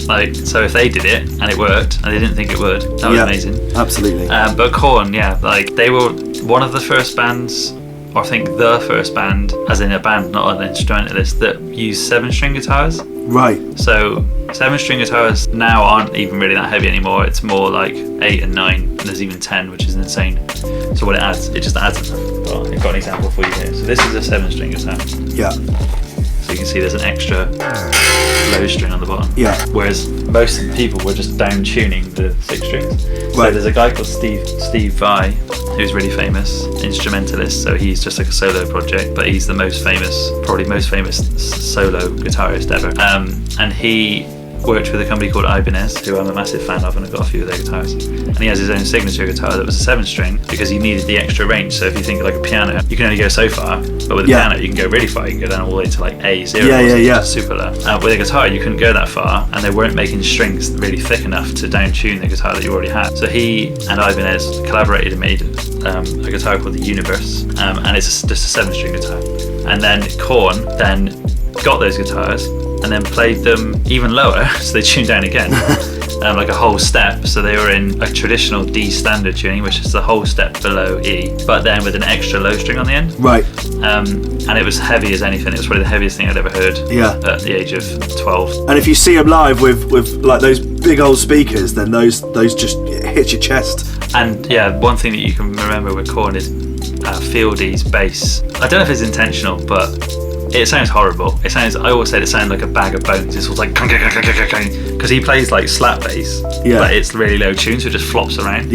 Like, so if they did it and it worked and they didn't think it would, that was amazing. Absolutely. But Korn, like they were one of the first bands, or I think the first band, as in a band, not an instrumentalist, that used 7-string guitars. Right. So 7-string guitars now aren't even really that heavy anymore. It's more like 8 and 9, and there's even 10, which is insane. So what it just adds. Well, I've got an example for you here. So this is a 7-string guitar. Yeah. So you can see there's an extra low string on the bottom. Yeah. Whereas most people were just down tuning the 6 strings. So Right. there's a guy called Steve Vai, who's really famous instrumentalist. So he's just like a solo project, but he's the probably most famous solo guitarist ever. And he worked with a company called Ibanez, who I'm a massive fan of, and I've got a few of their guitars. And he has his own signature guitar that was a 7-string because he needed the extra range. So if you think like a piano, you can only go so far, but with a piano you can go really far. You can go down all the way to like A0, super low. With a guitar you couldn't go that far, and they weren't making strings really thick enough to down tune the guitar that you already had. So he and Ibanez collaborated and made a guitar called the Universe, and it's just a 7-string guitar. And then Korn then got those guitars and then played them even lower, so they tuned down again, like a whole step. So they were in a traditional D standard tuning, which is the whole step below E, but then with an extra low string on the end. Right. And it was heavy as anything. It was probably the heaviest thing I'd ever heard. At the age of 12. And if you see them live with like those big old speakers, then those just hit your chest. And one thing that you can remember with Korn is Fieldy's bass. I don't know if it's intentional, but it sounds horrible. I always said it sounded like a bag of bones. It was like because he plays like slap bass, but it's really low tune, so it just flops around.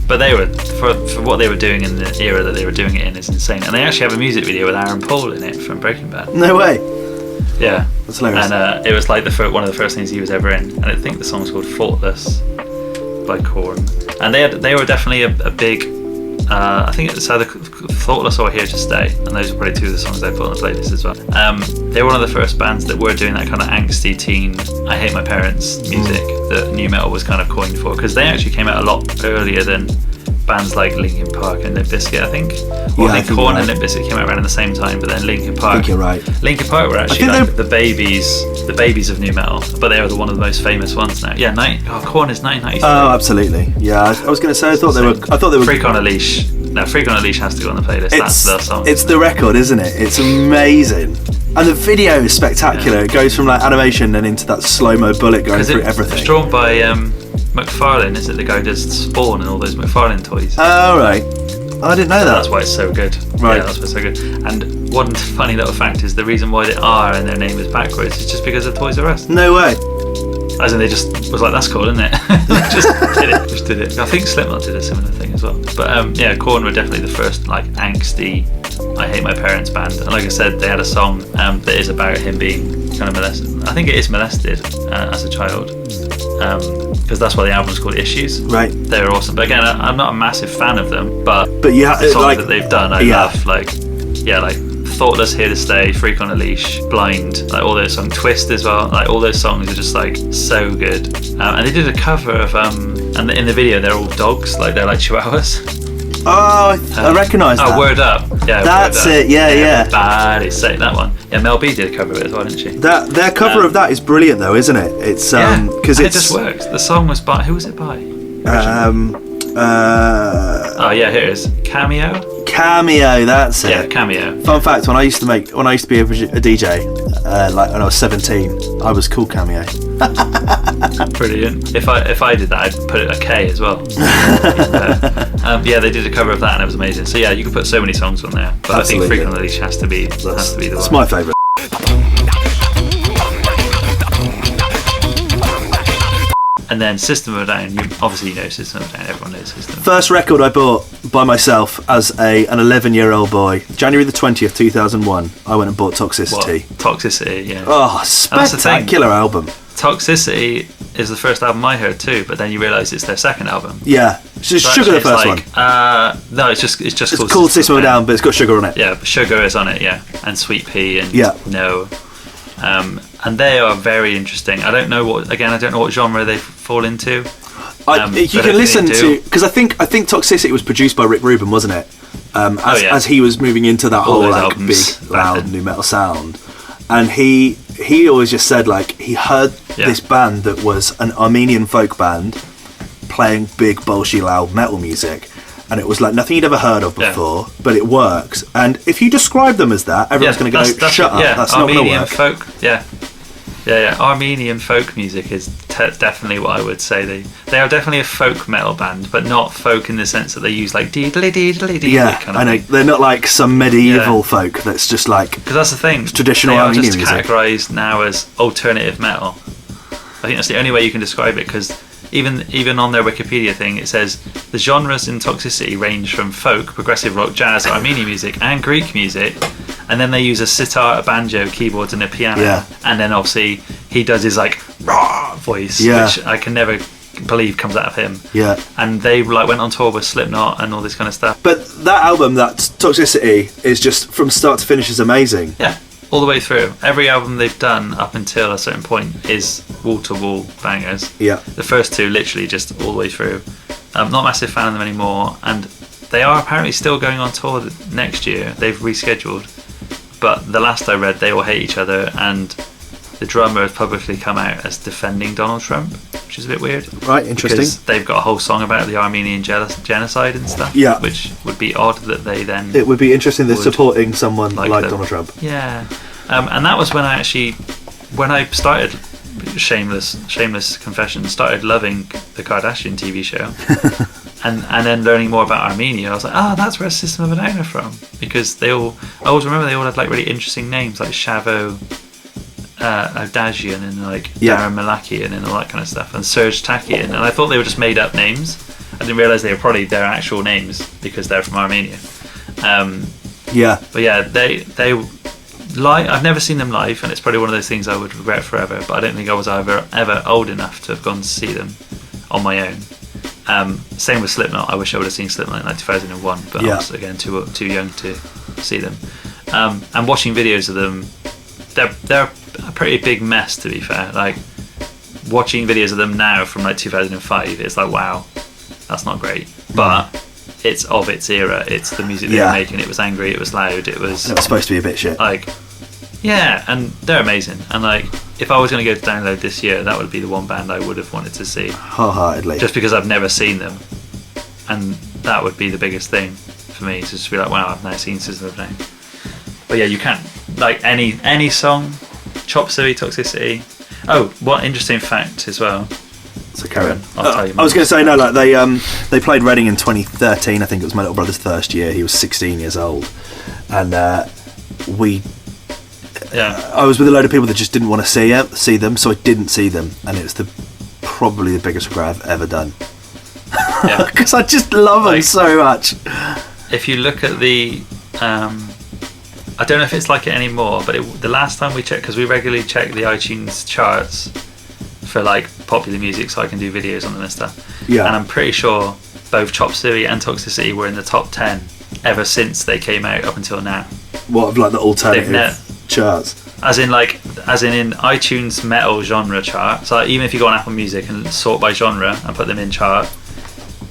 But they were for what they were doing in the era that they were doing it in is insane. And they actually have a music video with Aaron Paul in it from Breaking Bad. No way. Yeah, that's hilarious. And it was like one of the first things he was ever in. And I think the song's called "Faultless" by Korn. And they were definitely a big. I think it's either Thoughtless or Here to Stay, and those are probably two of the songs I put on the playlist as well. They were one of the first bands that were doing that kind of angsty teen, I hate my parents music that new metal was kind of coined for, because they actually came out a lot earlier than bands like Linkin Park and Limp Bizkit, I think. I think Korn and Limp Bizkit came out around at the same time, but then Linkin Park. I think you're right. Linkin Park were actually like the babies of new metal, but they were one of the most famous ones now. Yeah, Korn is 1993. Oh, absolutely. Yeah, I was going to say I thought they were. Freak on a Leash. No, Freak on a Leash has to go on the playlist. That's the song. It's the record, isn't it? It's amazing. And the video is spectacular. Yeah. It goes from like animation and into that slow-mo bullet going through everything. It's drawn by McFarlane, is it? The guy who does Spawn and all those McFarlane toys. Oh, right. I didn't know that. That's why it's so good. Right. Yeah, that's why it's so good. And one funny little fact is the reason why the R in their name is backwards is just because of Toys R Us. No way. As in, they just was like, that's cool, isn't it? just did it. I think Slipknot did a similar thing as well. But yeah, Korn were definitely the first like angsty I Hate My Parents band. And like I said, they had a song that is about him being kind of molested. I think it is molested as a child, because that's why the album's called Issues. Right. They're awesome. But again, I'm not a massive fan of them, but you the songs like that they've done, I love. Like Thoughtless, Here to Stay, Freak on a Leash, Blind, like all those songs, Twist as well, like all those songs are just like so good. And they did a cover of and in the video they're all dogs, like they're like chihuahuas. Oh, I recognise that. Oh, Word Up. Yeah, that's Word Up. it. Yeah. Everybody say that one. Yeah, Mel B did a cover of it as well, didn't she? Their cover of that is brilliant, though, isn't it? It's because it just works. The song was by, who was it by? Oh yeah, here it is. Cameo, that's it. Yeah, Cameo. Fun fact: when I used to be a DJ, like when I was 17, I was called Cameo. Brilliant. If I did that, I'd put it a K as well. Yeah, they did a cover of that and it was amazing. So yeah, you can put so many songs on there, but Absolutely. I think Freak on the Leash has to be the one. It's my favourite. And then System of a Down. You know System of a Down. Everyone knows System. First record I bought by myself as an 11-year-old boy, January the 20th, 2001. I went and bought Toxicity. What? Toxicity, yeah. Oh, spectacular album. Toxicity is the first album I heard too, but then you realise it's their second album. Yeah, it's just So Sugar, the actually first it's one. No, it's just It's called System of a Down, but it's got Sugar on it. Yeah, but Sugar is on it, yeah, and Sweet Pea and Yeah. No, and they are very interesting. I don't know what genre they fall into. You but can listen they to do. because I think Toxicity was produced by Rick Rubin, wasn't it? As he was moving into that All whole those like albums big, back loud then. new metal sound, and he always just said like he heard this band that was an Armenian folk band playing big, bolshy, loud metal music. And it was like nothing he'd ever heard of before, but it works. And if you describe them as that, everyone's going to go, shut up, that's not going to work. Folk, yeah. Armenian folk music is definitely what I would say. They are definitely a folk metal band, but not folk in the sense that they use like deedly Yeah, kind of I know. thing. They're not like some medieval folk that's just like... Because that's the thing. Traditional they are Armenian just music. categorised now as alternative metal. I think that's the only way you can describe it, because even on their Wikipedia thing, it says the genres in Toxicity range from folk, progressive rock, jazz, Armenian music, and Greek music. And then they use a sitar, a banjo, keyboards, and a piano. Yeah. And then obviously he does his like raw voice, which I can never believe comes out of him. Yeah. And they like went on tour with Slipknot and all this kind of stuff. But that album, that Toxicity, is just from start to finish is amazing. Yeah. All the way through. Every album they've done up until a certain point is wall-to-wall bangers. Yeah. The first two literally just all the way through. I'm not a massive fan of them anymore, and they are apparently still going on tour next year. They've rescheduled. But the last I read, they all hate each other, and the drummer has publicly come out as defending Donald Trump, which is a bit weird. Right, interesting. Because they've got a whole song about the Armenian genocide and stuff. Yeah. Which would be odd that they then... It would be interesting they're would supporting someone like them. Donald Trump. Yeah. And that was when I started shameless confession, started loving the Kardashian TV show. and then learning more about Armenia, I was like, that's where System of a Down are from. Because I always remember they all had like really interesting names, like Shavo Adagian and like Darren Malakian and all that kind of stuff, and Serge Takian, and I thought they were just made up names. I didn't realise they were probably their actual names because they're from Armenia. But yeah, they I've never seen them live, and it's probably one of those things I would regret forever, but I don't think I was ever old enough to have gone to see them on my own. Same with Slipknot. I wish I would have seen Slipknot in like 2001, but I was again too young to see them. And watching videos of them, they're a pretty big mess, to be fair. Like watching videos of them now from like 2005, it's like, wow, that's not great, but it's of its era. It's the music they were making. It was angry, it was loud, it was supposed to be a bit shit. Like, yeah, and they're amazing. And like, if I was going to go to Download this year, that would be the one band I would have wanted to see. Wholeheartedly. Just because I've never seen them, and that would be the biggest thing for me, to just be like, wow, I've now seen System of a Down. But yeah, you can't like any song. Chop Suey, Toxicity. Oh, what interesting fact as well. So carry on. I'll tell you. I was going to say, no, like they played Reading in 2013. I think it was my little brother's first year. He was 16 years old, and I was with a load of people that just didn't want to see them, so I didn't see them, and it's probably the biggest regret I've ever done. Yeah, because I just love them so much. If you look at the, I don't know if it's like it anymore, but the last time we checked, because we regularly check the iTunes charts for like popular music, so I can do videos on them and stuff. Yeah. And I'm pretty sure both Chop Suey and Toxicity were in the top 10 ever since they came out up until now. What of like the alternative charts? As in iTunes metal genre chart. So like, even if you go on Apple Music and sort by genre and put them in chart,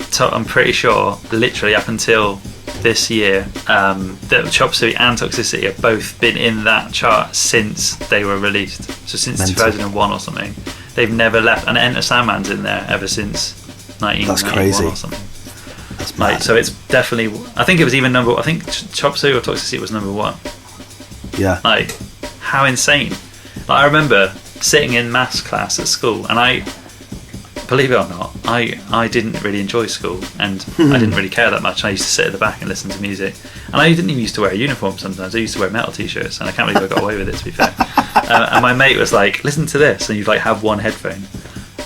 so I'm pretty sure literally up until this year, that Chop Suey and Toxicity have both been in that chart since they were released. So since 2001 or something. They've never left, and Enter Sandman's in there ever since 1991 That's crazy. or something. That's mad. Like, so it's definitely, I think it was even I think Chop Suey or Toxicity was number 1. Yeah. Like, how insane. Like, I remember sitting in maths class at school, and I, believe it or not, I didn't really enjoy school, and I didn't really care that much. I used to sit at the back and listen to music, and I didn't even used to wear a uniform sometimes. I used to wear metal t-shirts, and I can't believe I got away with it, to be fair. And my mate was like, listen to this, and you'd like have one headphone,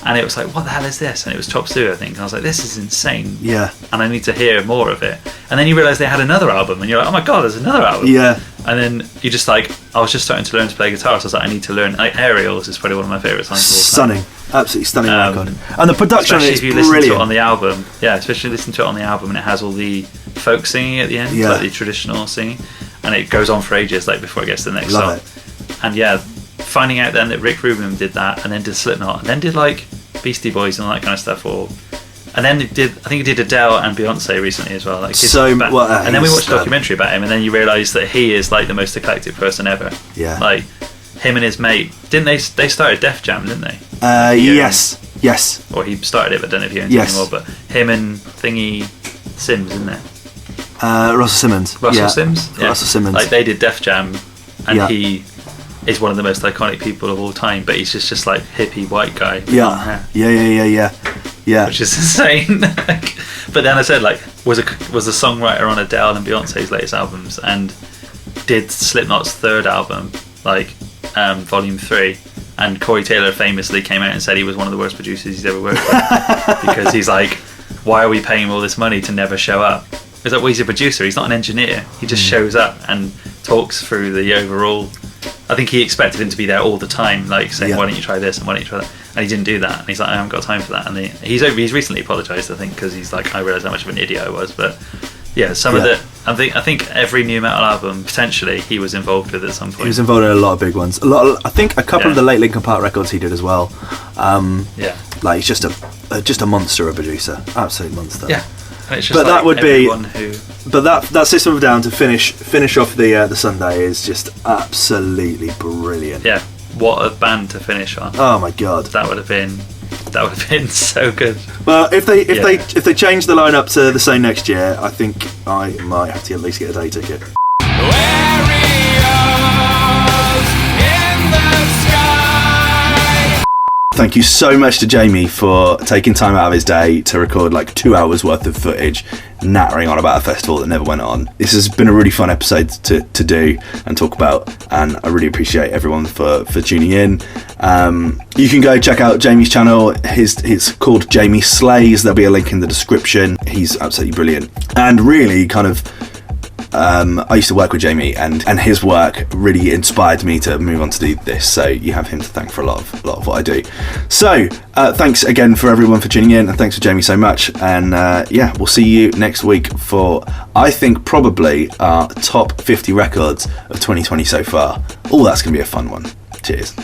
and it was like, what the hell is this? And it was Chop Suey, I think, and I was like, this is insane. Yeah. And I need to hear more of it. And then you realise they had another album, and you're like, oh my god, there's another album. Yeah. And then you just like, I was just starting to learn to play guitar, so I was like, I need to learn. Like, Aerials is probably one of my favourite songs of all time. Stunning, absolutely stunning record. And the production Especially is if you listen brilliant. to it on the album. Yeah, especially listen to it on the album, and it has all the folk singing at the end, Yeah. like the traditional singing, and it goes on for ages, like before it gets to the next Love song. And yeah, finding out then that Rick Rubin did that, and then did Slipknot, and then did like Beastie Boys and all that kind of stuff, and then I think he did Adele and Beyonce recently as well. Like So, well, and then we watched a he's, documentary about him, and then you realise that he is like the most eclectic person ever. Yeah. Like him and his mate, didn't they? They started Def Jam, didn't they? Yes. Or he started it, but I don't know if he owns Yes. it anymore. But him and Thingy Sims, isn't it? Russell Simmons. Russell Sims? Yeah. Russell Simmons. Like they did Def Jam, and Yeah. he is one of the most iconic people of all time, but he's just like hippie white guy with long hair, Yeah. which is insane. But then I said, like, was a songwriter on Adele and Beyonce's latest albums, and did Slipknot's third album, like Volume 3. And Corey Taylor famously came out and said he was one of the worst producers he's ever worked with, because he's like, why are we paying him all this money to never show up? It's like, well, he's a producer, he's not an engineer. He just shows up and talks through the overall. I think he expected him to be there all the time, like saying, why don't you try this and why don't you try that? And he didn't do that. And he's like, I haven't got time for that. And he's recently apologised, I think, because he's like, I realised how much of an idiot I was. But yeah, some of the, I think every new metal album potentially he was involved with at some point. He was involved in a lot of big ones. I think a couple of the late Linkin Park records he did as well. Like he's just a monster of a producer, absolute monster. Yeah. And it's just but like that would be. who... But that System of a Down to finish off the Sunday is just absolutely brilliant. Yeah. What a band to finish on. Oh my god. That would have been so good. Well, if they change the lineup to the same next year, I think I might have to at least get a day ticket. Thank you so much to Jamie for taking time out of his day to record like 2 hours worth of footage nattering on about a festival that never went on. This has been a really fun episode to do and talk about, and I really appreciate everyone for tuning in. You can go check out Jamie's channel. It's called Jamie Slays. There'll be a link in the description. He's absolutely brilliant, and really kind of I used to work with Jamie, and his work really inspired me to move on to do this, so you have him to thank for a lot of what I do. So thanks again for everyone for tuning in, and thanks for Jamie so much, and we'll see you next week for, I think, probably our top 50 records of 2020 so far. That's going to be a fun one. Cheers.